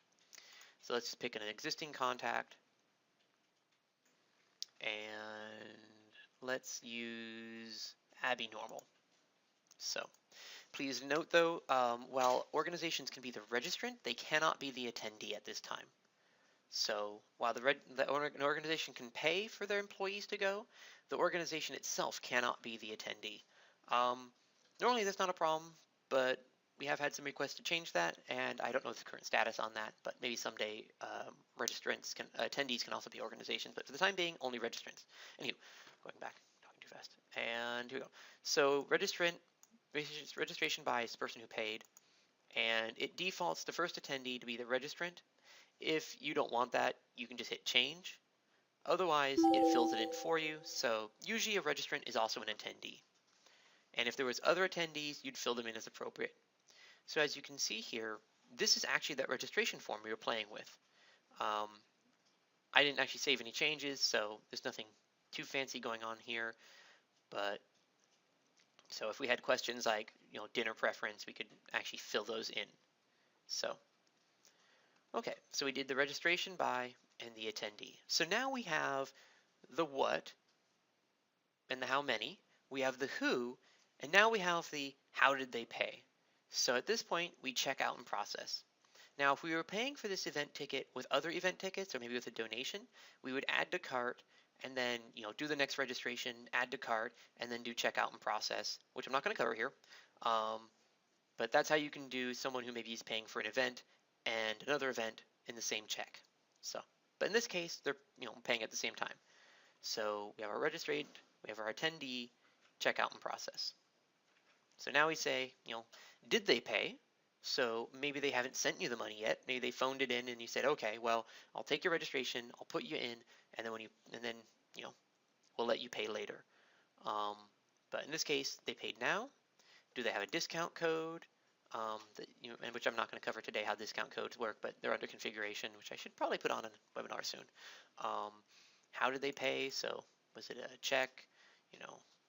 So let's just pick an existing contact, and let's use Abby Normal. So please note though, while organizations can be the registrant, they cannot be the attendee at this time. So while an organization can pay for their employees to go, the organization itself cannot be the attendee. Normally that's not a problem, but we have had some requests to change that, and I don't know the current status on that, but maybe someday attendees can also be organizations, but for the time being, only registrants. Anywho, going back, talking too fast, and here we go. So registration by is the person who paid, and it defaults the first attendee to be the registrant. If you don't want that, you can just hit change. Otherwise, it fills it in for you, so usually a registrant is also an attendee. And if there was other attendees, you'd fill them in as appropriate. So as you can see here, this is actually that registration form we were playing with. I didn't actually save any changes, so there's nothing too fancy going on here. But so if we had questions like, dinner preference, we could actually fill those in. So, okay, so we did the registration by and the attendee. So now we have the what and the how many. We have the who, and now we have the how did they pay. So at this point, we check out and process. Now, if we were paying for this event ticket with other event tickets or maybe with a donation, we would add to cart and then do the next registration, add to cart, and then do checkout and process, which I'm not going to cover here. But that's how you can do someone who maybe is paying for an event and another event in the same check. So, but in this case, they're paying at the same time. So we have our registrant, we have our attendee, checkout and process. So now we say, did they pay? So maybe they haven't sent you the money yet. Maybe they phoned it in and you said, okay, well, I'll take your registration, I'll put you in, and then we'll let you pay later. But in this case, they paid now. Do they have a discount code? And which I'm not going to cover today how discount codes work, but they're under configuration, which I should probably put on a webinar soon. How did they pay? So was it a check?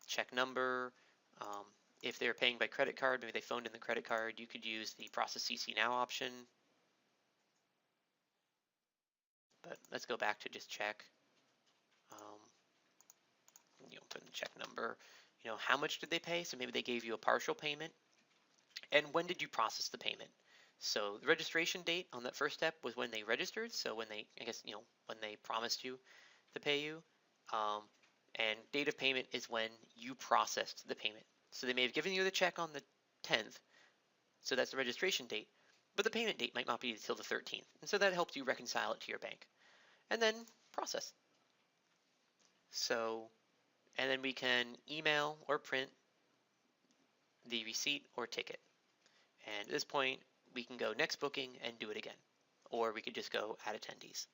Check number. If they're paying by credit card, maybe they phoned in the credit card, you could use the Process CC Now option. But let's go back to just check. Put in the check number. How much did they pay? So maybe they gave you a partial payment. And when did you process the payment? So the registration date on that first step was when they registered. So when they, when they promised you to pay you. And date of payment is when you processed the payment. So they may have given you the check on the 10th, so that's the registration date, but the payment date might not be until the 13th, and so that helps you reconcile it to your bank. And then process. So, and then we can email or print the receipt or ticket. And at this point, we can go next booking and do it again, or we could just go add attendees.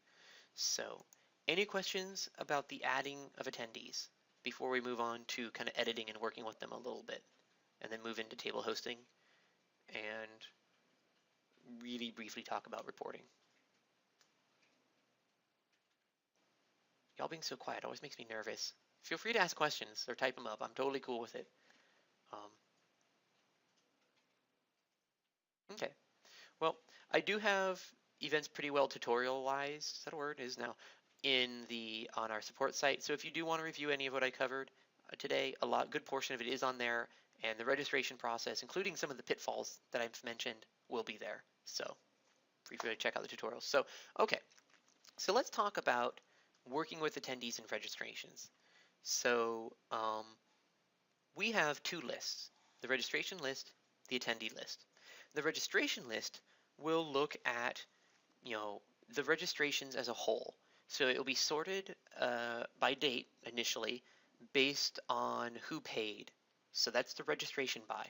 So, any questions about the adding of attendees before we move on to kind of editing and working with them a little bit, and then move into table hosting and really briefly talk about reporting? Y'all being so quiet always makes me nervous. Feel free to ask questions or type them up. I'm totally cool with it. Okay. Well, I do have events pretty well tutorialized. Is that a word? It is now. On our support site. So if you do want to review any of what I covered today, good portion of it is on there, and the registration process, including some of the pitfalls that I've mentioned, will be there. So feel free to check out the tutorials. So okay, so let's talk about working with attendees and registrations. So we have two lists: the registration list, the attendee list. The registration list will look at the registrations as a whole. So it will be sorted by date initially based on who paid. So that's the registration by.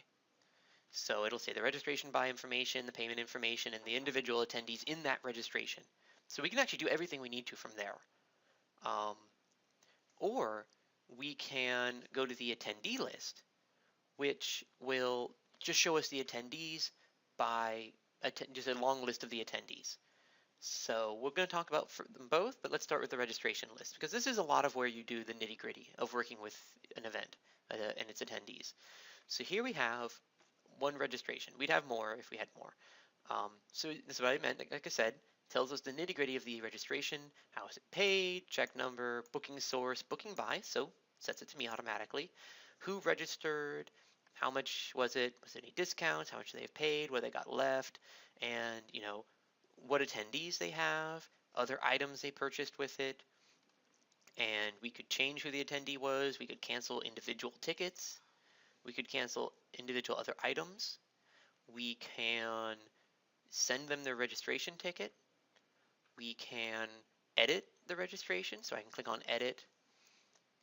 So it'll say the registration by information, the payment information, and the individual attendees in that registration. So we can actually do everything we need to from there. Or we can go to the attendee list, which will just show us the attendees by just a long list of the attendees. So we're going to talk about them both, but let's start with the registration list, because this is a lot of where you do the nitty-gritty of working with an event and its attendees. So here we have one registration. We'd have more if we had more. So this is what I meant. Like I said, tells us the nitty-gritty of the registration, how is it paid, check number, booking source, booking by, so sets it to me automatically, who registered, how much was it any discounts, how much they have paid, what they got left, and what attendees they have, other items they purchased with it, and we could change who the attendee was, we could cancel individual tickets, we could cancel individual other items, We can send them their registration ticket. We can edit the registration, so I can click on edit,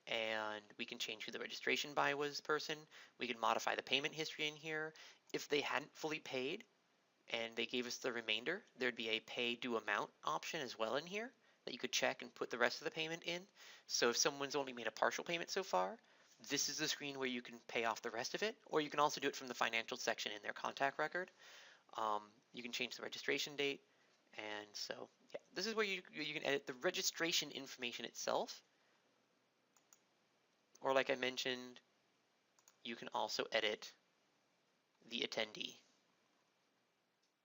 and we can change who the registration by was person. We can modify the payment history in here. If they hadn't fully paid and they gave us the remainder, there'd be a pay due amount option as well in here that you could check and put the rest of the payment in. So if someone's only made a partial payment so far, this is the screen where you can pay off the rest of it, or you can also do it from the financial section in their contact record. You can change the registration date, and so yeah, this is where you can edit the registration information itself. Or like I mentioned, you can also edit the attendee.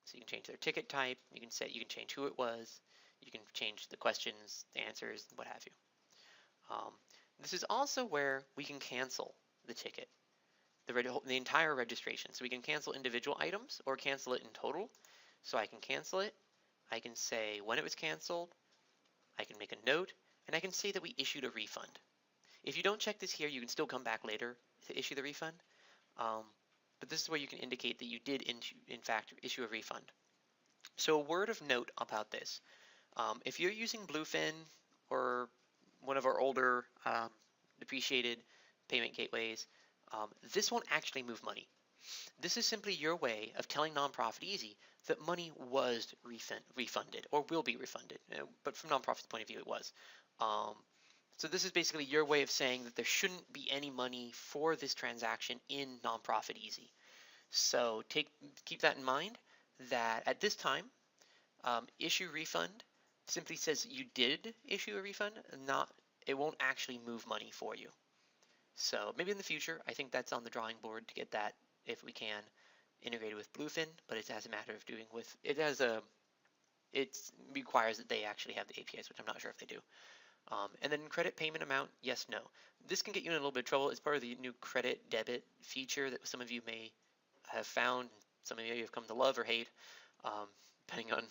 So you can change their ticket type, you can change who it was, you can change the questions, the answers, what have you. This is also where we can cancel the ticket, the entire registration. So we can cancel individual items or cancel it in total. So I can cancel it, I can say when it was canceled, I can make a note, and I can say that we issued a refund. If you don't check this here, you can still come back later to issue the refund. But this is where you can indicate that you did in fact issue a refund. So a word of note about this. If you're using Bluefin or one of our older depreciated payment gateways, this won't actually move money. This is simply your way of telling Nonprofit Easy that money was refunded or will be refunded. But from Nonprofit's point of view, it was. So this is basically your way of saying that there shouldn't be any money for this transaction in Nonprofit Easy. So keep that in mind, that at this time, issue refund simply says you did issue a refund, it won't actually move money for you. So maybe in the future, I think that's on the drawing board to get that, if we can, integrated with Bluefin, but it's as a matter of doing with, it requires that they actually have the APIs, which I'm not sure if they do. And then credit payment amount, yes, no. This can get you in a little bit of trouble. It's part of the new credit debit feature that some of you may have found, some of you have come to love or hate, depending on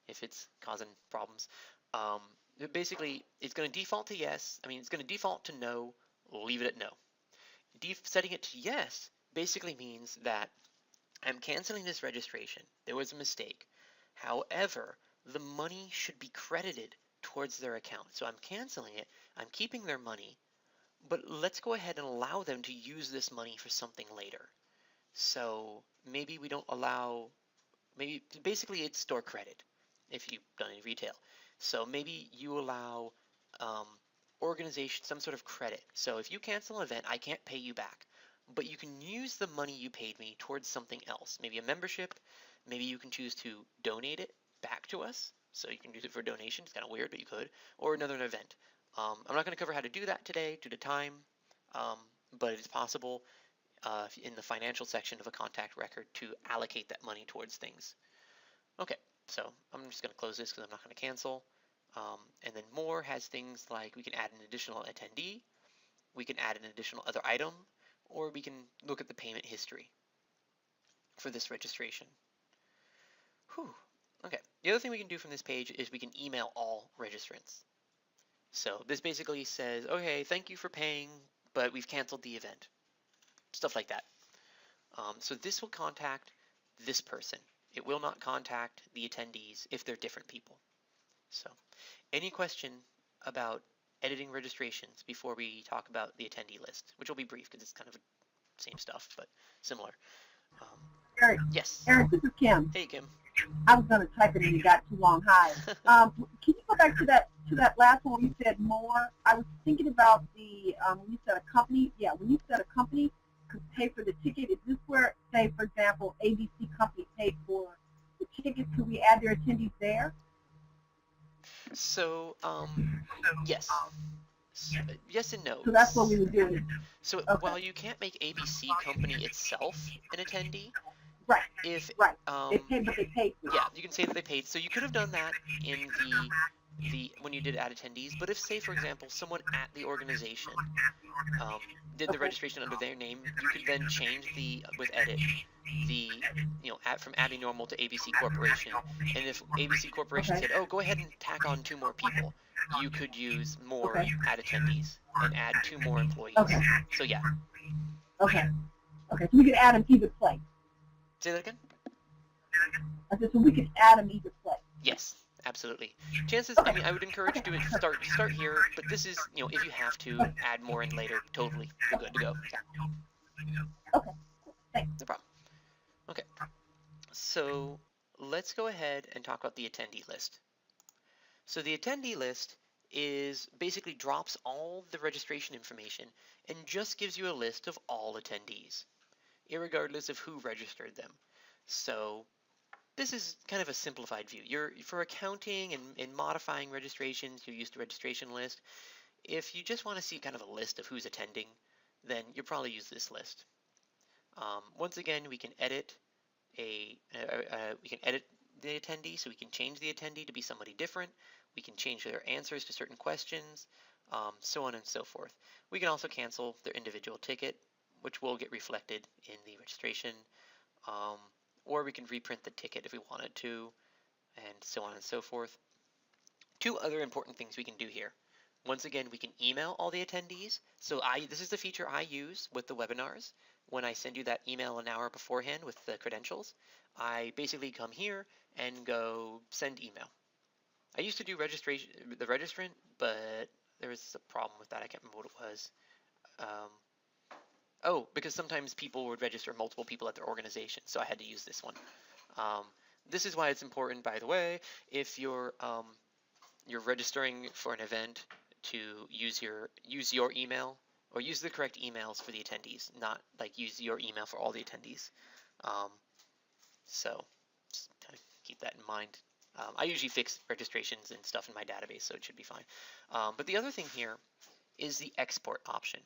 if it's causing problems. Basically, it's going to default to yes. It's going to default to no, leave it at no. Setting it to yes basically means that I'm canceling this registration. There was a mistake. However, the money should be credited towards their account. So I'm canceling it, I'm keeping their money, but let's go ahead and allow them to use this money for something later. So maybe we don't allow, basically it's store credit if you've done any retail. So maybe you allow organization some sort of credit. So if you cancel an event, I can't pay you back, but you can use the money you paid me towards something else. Maybe a membership, maybe you can choose to donate it back to us. So you can use it for a donation. It's kind of weird, but you could. Or another event. I'm not going to cover how to do that today due to time, but it's possible in the financial section of a contact record to allocate that money towards things. Okay, so I'm just going to close this because I'm not going to cancel. And then more has things like we can add an additional attendee, we can add an additional other item, or we can look at the payment history for this registration. Whew. Okay, the other thing we can do from this page is we can email all registrants. So this basically says, okay, thank you for paying, but we've canceled the event. Stuff like that. So this will contact this person. It will not contact the attendees if they're different people. So any question about editing registrations before we talk about the attendee list, which will be brief because it's kind of the same stuff, but similar. Eric, yes. Eric, this is Kim. Hey, Kim. I was going to type it and you got too long. Hi. Can you go back to that last one where you said more? I was thinking about the when you said a company. Yeah, when you said a company could pay for the ticket, is this where, say, for example, ABC company paid for the ticket? Could we add their attendees there? So, yes. Yes and no. So that's what we would do. So okay. While you can't make ABC company itself an attendee, right? If they paid what they paid for. Yeah, you can say that they paid. So you could have done that in the when you did add attendees. But if, say, for example, someone at the organization did the registration under their name, you could then change with edit from Abby Normal to ABC Corporation. And if ABC Corporation said, oh, go ahead and tack on 2 more people, you could use more add attendees and add 2 more employees. Okay. So yeah. Okay. Okay. So we could add them either place. Say that again? I said, so we can add them either place. Yes, absolutely. Chances, Okay. I mean, I would encourage doing start here, but this is, if you have to add more in later, totally, you're good to go. Yeah. Okay. Thanks. No problem. Okay. So let's go ahead and talk about the attendee list. So the attendee list is basically drops all the registration information and just gives you a list of all attendees, irregardless of who registered them. So this is kind of a simplified view. For accounting and modifying registrations, you use the registration list. If you just want to see kind of a list of who's attending, then you'll probably use this list. Once again, we can edit the attendee, so we can change the attendee to be somebody different. We can change their answers to certain questions, so on and so forth. We can also cancel their individual ticket, which will get reflected in the registration, or we can reprint the ticket if we wanted to, and so on and so forth. Two other important things we can do here. Once again, we can email all the attendees. So this is the feature I use with the webinars. When I send you that email an hour beforehand with the credentials, I basically come here and go send email. I used to do the registrant, but there was a problem with that. I can't remember what it was. Because sometimes people would register multiple people at their organization, so I had to use this one. This is why it's important, by the way, if you're registering for an event, to use your email, or use the correct emails for the attendees, not like use your email for all the attendees. So just kind of keep that in mind. I usually fix registrations and stuff in my database, so it should be fine. But the other thing here is the export option.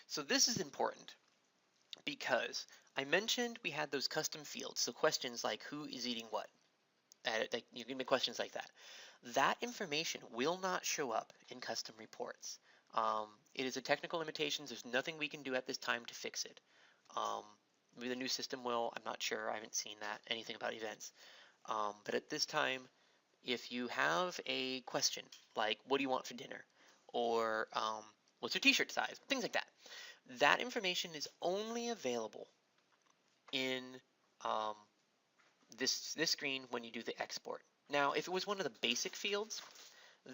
So this is important because I mentioned we had those custom fields, so questions like who is eating what. You can make questions like that. That information will not show up in custom reports. It is a technical limitation. There's nothing we can do at this time to fix it. Maybe the new system will. I'm not sure. I haven't seen anything about events. But at this time, if you have a question like, what do you want for dinner? Or what's your t-shirt size? Things like that. That information is only available in this screen when you do the export. Now, if it was one of the basic fields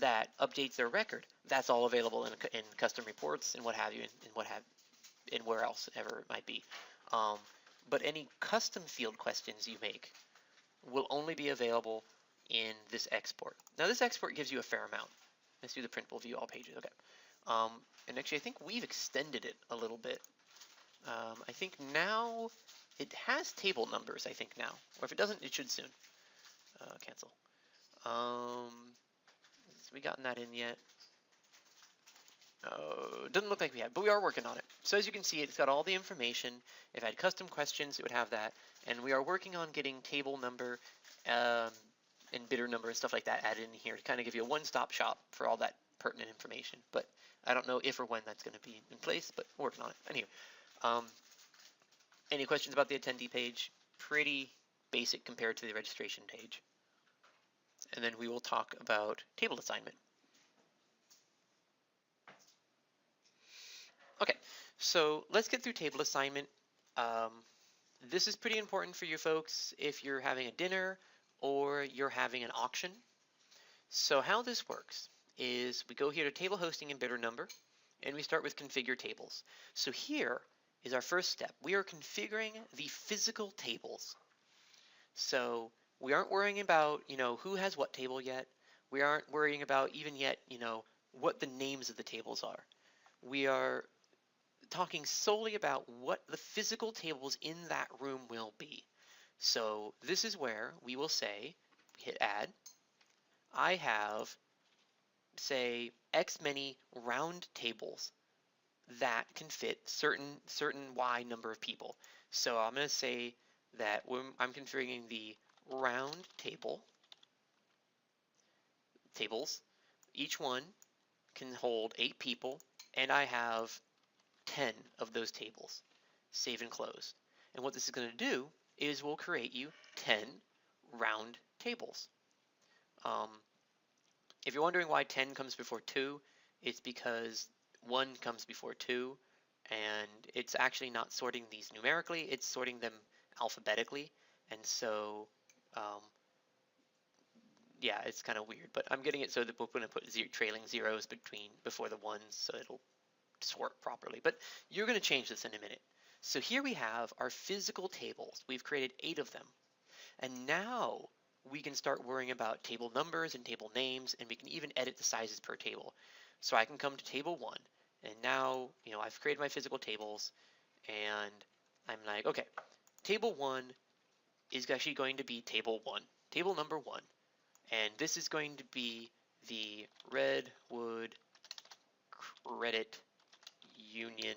that updates their record, that's all available in custom reports and what have you, and where else ever it might be. But any custom field questions you make will only be available in this export. Now, this export gives you a fair amount. Let's do the printable view all pages. Okay. And actually, I think we've extended it a little bit. I think now it has table numbers, I think now. Or if it doesn't, it should soon. Cancel. Have we gotten that in yet? Doesn't look like we have, but we are working on it. So as you can see, it's got all the information. If I had custom questions, it would have that. And we are working on getting table number and bidder number and stuff like that added in here to kind of give you a one-stop shop for all that pertinent information. But I don't know if or when that's going to be in place, but we're working on it. Anyway, any questions about the attendee page? Pretty basic compared to the registration page. And then we will talk about table assignment. Okay, so let's get through table assignment. This is pretty important for you folks if you're having a dinner or you're having an auction. So how this works is we go here to table hosting and bidder number, and we start with configure tables. So here is our first step. We are configuring the physical tables. So we aren't worrying about, who has what table yet. We aren't worrying about even yet, what the names of the tables are. We are talking solely about what the physical tables in that room will be. So this is where we will say, hit add, I have, say, X many round tables that can fit certain Y number of people. So I'm going to say that I'm configuring the round tables. Each one can hold 8 people, and I have 10 of those tables. Save and close. And what this is going to do is we'll create you 10 round tables. If you're wondering why 10 comes before 2, it's because 1 comes before 2, and it's actually not sorting these numerically, it's sorting them alphabetically. And so Yeah, it's kind of weird, but I'm getting it so that we're going to put trailing zeros before the ones so it'll just work properly. But you're going to change this in a minute. So here we have our physical tables. We've created 8 of them. And now we can start worrying about table numbers and table names, and we can even edit the sizes per table. So I can come to table 1, and now, I've created my physical tables, and I'm like, okay, table 1 is actually going to be table 1, table number 1. And this is going to be the Redwood Credit Union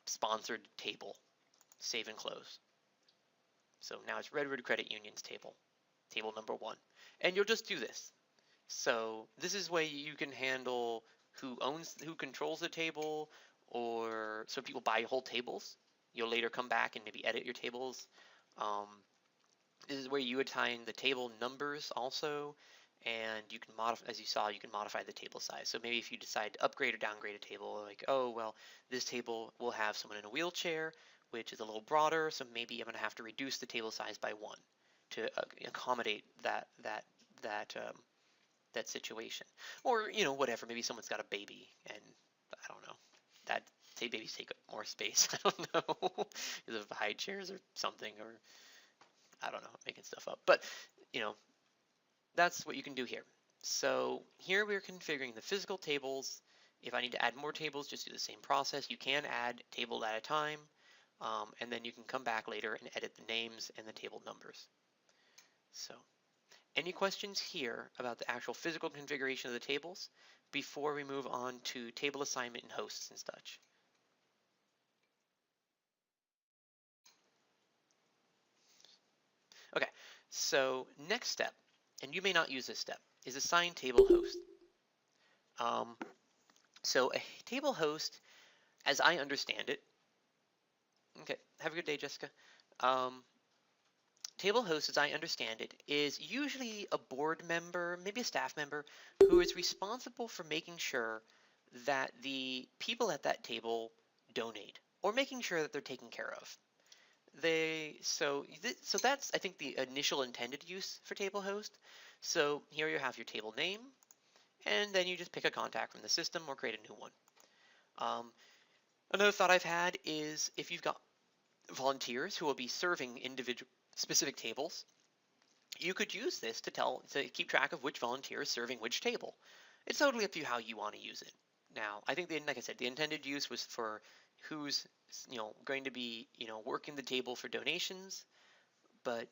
sponsored table. Save and close. So now it's Redwood Credit Union's table, table number 1. And you'll just do this. So this is where you can handle who controls the table, or so people buy whole tables. You'll later come back and maybe edit your tables. This is where you assign the table numbers also, and you can modify, as you saw, you can modify the table size. So maybe if you decide to upgrade or downgrade a table, like, oh, well, this table will have someone in a wheelchair, which is a little broader, so maybe I'm going to have to reduce the table size by 1 to accommodate that situation. Or, whatever, maybe someone's got a baby, and I don't know, that say babies take up more space. I don't know, because of high chairs or something, or I don't know, making stuff up. But, that's what you can do here. So here we're configuring the physical tables. If I need to add more tables, just do the same process. You can add table at a time, and then you can come back later and edit the names and the table numbers. So any questions here about the actual physical configuration of the tables before we move on to table assignment and hosts and such? Okay, so next step, and you may not use this step, is assign table host. So a table host, as I understand it, okay, have a good day, Jessica. Table host, as I understand it, is usually a board member, maybe a staff member, who is responsible for making sure that the people at that table donate, or making sure that they're taken care of. So that's, I think, the initial intended use for table host. So here you have your table name, and then you just pick a contact from the system or create a new one. Another thought I've had is if you've got volunteers who will be serving individual specific tables, you could use this to keep track of which volunteer is serving which table. It's totally up to you how you want to use it. Now, I think, like I said, the intended use was for who's going to be working the table for donations, but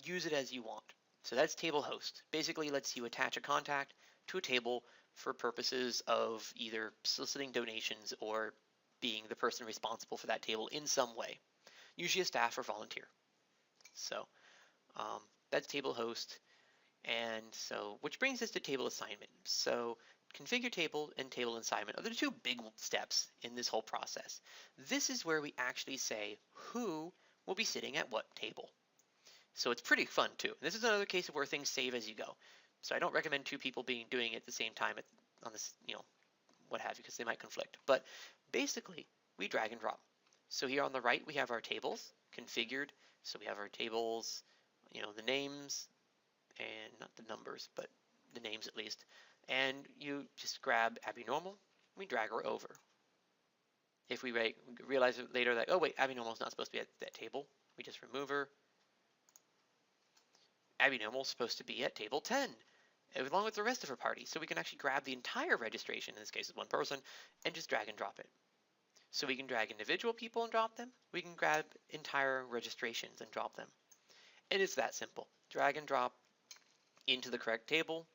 use it as you want. So that's table host. Basically lets you attach a contact to a table for purposes of either soliciting donations or being the person responsible for that table in some way, usually a staff or volunteer. So that's table host. And so, which brings us to table assignment. So configure table and table assignment are the 2 big steps in this whole process. This is where we actually say who will be sitting at what table. So it's pretty fun too. This is another case of where things save as you go. So I don't recommend 2 people doing it at the same time on this, what have you, because they might conflict. But basically, we drag and drop. So here on the right, we have our tables configured. So we have our tables, the names, and not the numbers, but the names at least. And you just grab Abby Normal, we drag her over. If we realize later that, oh wait, Abby Normal is not supposed to be at that table, we just remove her. Abby Normal is supposed to be at table 10, along with the rest of her party. So we can actually grab the entire registration, in this case it's 1 person, and just drag and drop it. So we can drag individual people and drop them. We can grab entire registrations and drop them. And it's that simple. Drag and drop into the correct table.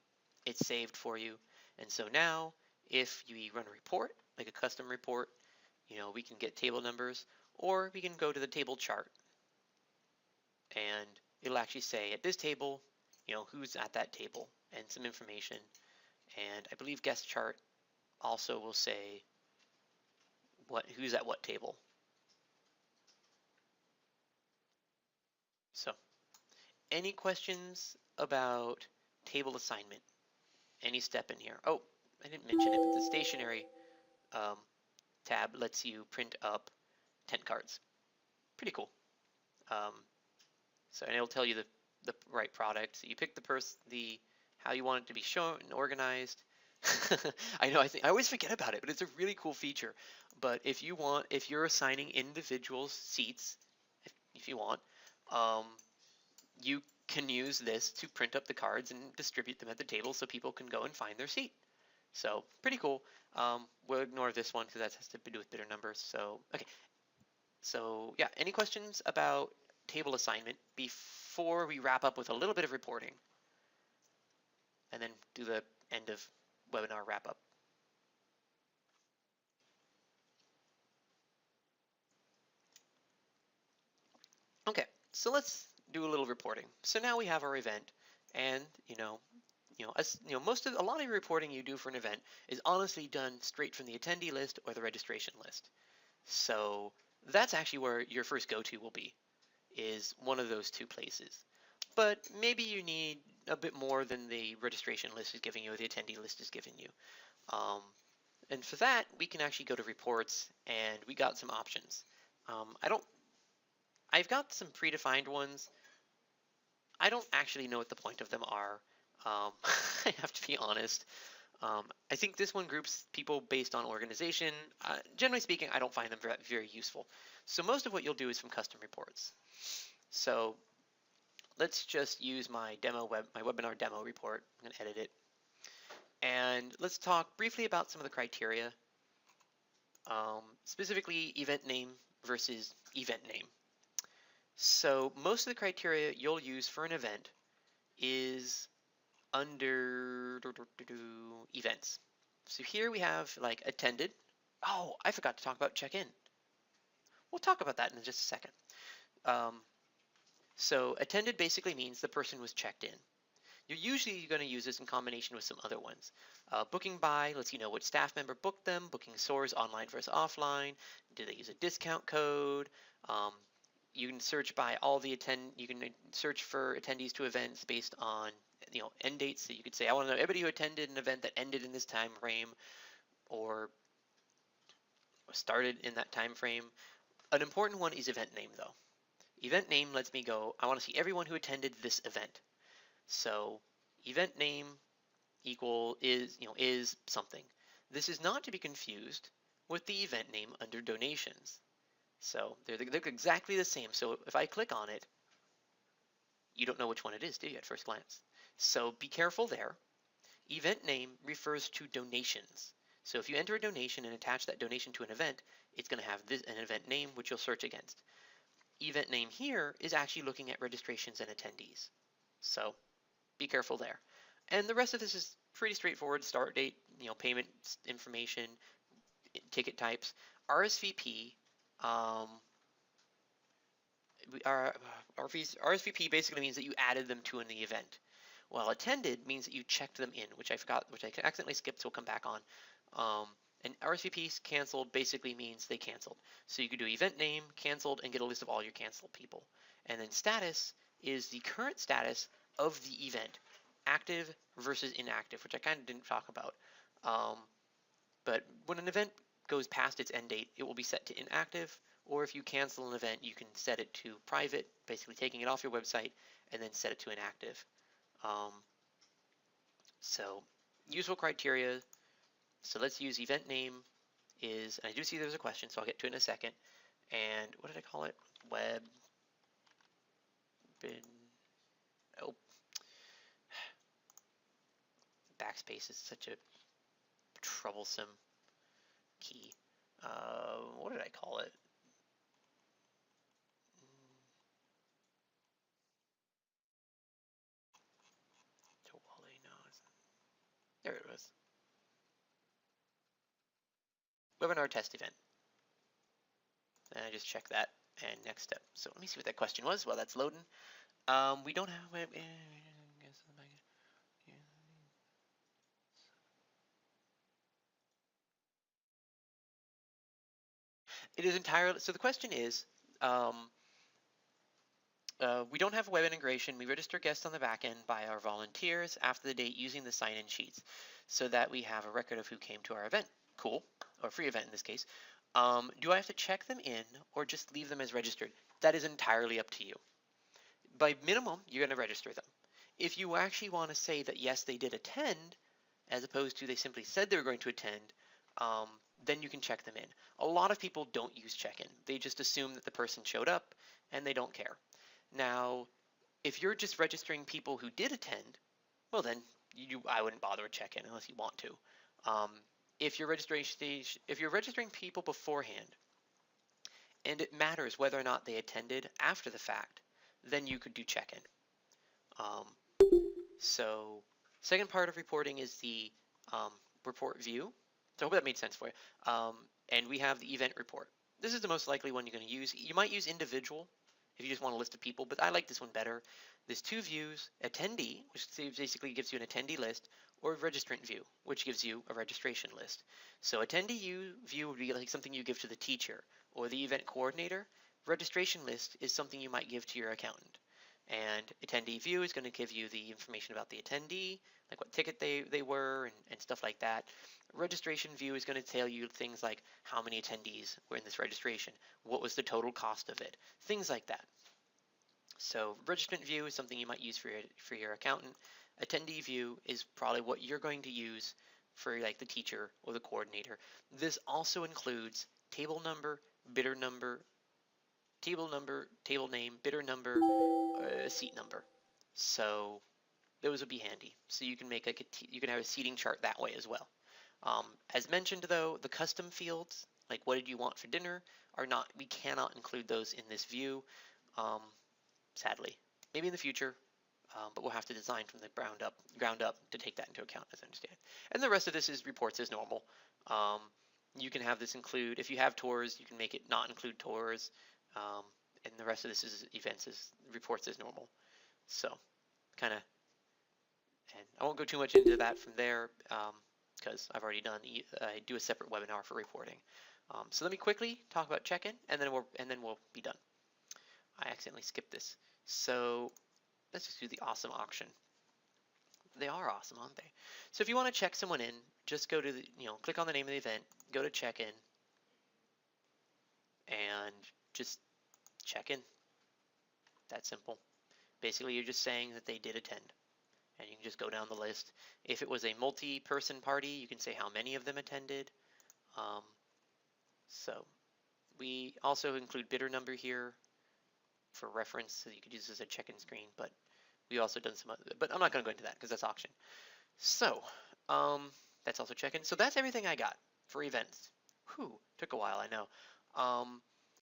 It's saved for you. And so now, if you run a report, like a custom report, we can get table numbers, or we can go to the table chart. And it'll actually say at this table, who's at that table and some information. And I believe guest chart also will say who's at what table. So, any questions about table assignment? Any step in here? Oh, I didn't mention it, but the stationery tab lets you print up tent cards. Pretty cool. So, and it'll tell you the right product. So you pick the how you want it to be shown and organized. I know, I always forget about it, but it's a really cool feature. But if you're assigning individual seats, if you want, um, you can use this to print up the cards and distribute them at the table so people can go and find their seat. So pretty cool. We'll ignore this one because that has to do with bidder numbers. So okay. So yeah, any questions about table assignment before we wrap up with a little bit of reporting, and then do the end of webinar wrap up? Okay, so let's do a little reporting. So now we have our event, and a lot of your reporting you do for an event is honestly done straight from the attendee list or the registration list. So that's actually where your first go-to will be, is one of those two places. But maybe you need a bit more than the registration list is giving you or the attendee list is giving you. And for that, we can actually go to reports, and we got some options. I've got some predefined ones. I don't actually know what the point of them are. I have to be honest. I think this one groups people based on organization. Generally speaking, I don't find them very useful. So most of what you'll do is from custom reports. So let's just use my webinar demo report. I'm going to edit it. And let's talk briefly about some of the criteria, specifically event name versus event name. So most of the criteria you'll use for an event is under events. So here we have like attended. Oh, I forgot to talk about check-in. We'll talk about that in just a second. So attended basically means the person was checked in. You're usually going to use this in combination with some other ones. Booking by lets you know what staff member booked them. Booking source, online versus offline. Did they use a discount code? You can search by all the you can search for attendees to events based on end dates. So you could say, I want to know everybody who attended an event that ended in this time frame or started in that time frame. An important one is event name though. Event name lets me go, I want to see everyone who attended this event. So event name is something. This is not to be confused with the event name under donations. So they're exactly the same. So if I click on it, you don't know which one it is, do you, at first glance? So be careful there. Event name refers to donations. So if you enter a donation and attach that donation to an event, it's going to have an event name which you'll search against. Event name here is actually looking at registrations and attendees. So be careful there. And the rest of this is pretty straightforward. Start date, payment information, ticket types. RSVP, RSVP basically means that you added them to in the event. While attended means that you checked them in, which I accidentally skipped, so we'll come back on. And RSVPs canceled basically means they canceled. So you could do event name, canceled, and get a list of all your canceled people. And then status is the current status of the event, active versus inactive, which I kind of didn't talk about. But when an event goes past its end date, it will be set to inactive, or if you cancel an event, you can set it to private, basically taking it off your website, and then set it to inactive. So useful criteria. So let's use event name is, and I do see there's a question, so I'll get to it in a second. And what did I call it? Web bin. Oh, backspace is such a troublesome key. What did I call it? There it was. Webinar test event. And I just check that, and next step. So let me see what that question was while that's loading. We don't have. It is entirely. So the question is, we don't have web integration. We register guests on the back end by our volunteers after the date using the sign-in sheets, so that we have a record of who came to our event. Cool, or free event in this case. Do I have to check them in or just leave them as registered? That is entirely up to you. by minimum, you're going to register them. If you actually want to say that yes, they did attend, as opposed to they simply said they were going to attend, then you can check them in. A lot of people don't use check-in. They just assume that the person showed up and they don't care. Now, if you're just registering people who did attend, well then I wouldn't bother with check-in unless you want to. If you're registering people beforehand, and it matters whether or not they attended after the fact, then you could do check-in. So second part of reporting is the report view. So I hope that made sense for you. And we have the event report. This is the most likely one you're going to use. You might use individual if you just want a list of people, but I like this one better. There's two views, attendee, which basically gives you an attendee list, or registrant view, which gives you a registration list. So attendee view would be like something you give to the teacher or the event coordinator. Registration list is something you might give to your accountant. And attendee view is going to give you the information about the attendee, like what ticket they were and stuff like that. Registration view is going to tell you things like how many attendees were in this registration, what was the total cost of it, things like that. So registrant view is something you might use for your accountant. Attendee view is probably what you're going to use for like the teacher or the coordinator. This also includes table number, bidder number, table name, bidder number, seat number. So those would be handy. So you can make you can have a seating chart that way as well. As mentioned though, the custom fields, like what did you want for dinner, we cannot include those in this view, sadly. Maybe in the future, but we'll have to design from the ground up to take that into account, as I understand. And the rest of this is reports as normal. You can have this include, if you have tours, you can make it not include tours, and the rest of this is reports as normal. So, kind of, and I won't go too much into that from there, because I've already I do a separate webinar for reporting. So let me quickly talk about check-in, and then we'll be done. I accidentally skipped this. So let's just do the awesome auction. They are awesome, aren't they? So if you want to check someone in, just go to the, click on the name of the event, go to check-in, and just check in. That simple. Basically, you're just saying that they did attend. And you can just go down the list. If it was a multi-person party, you can say how many of them attended. So we also include bidder number here for reference, so you could use this as a check-in screen, but we also done some other, but I'm not going to go into that because that's auction. So that's also check-in. So that's everything I got for events. Whew, took a while, I know.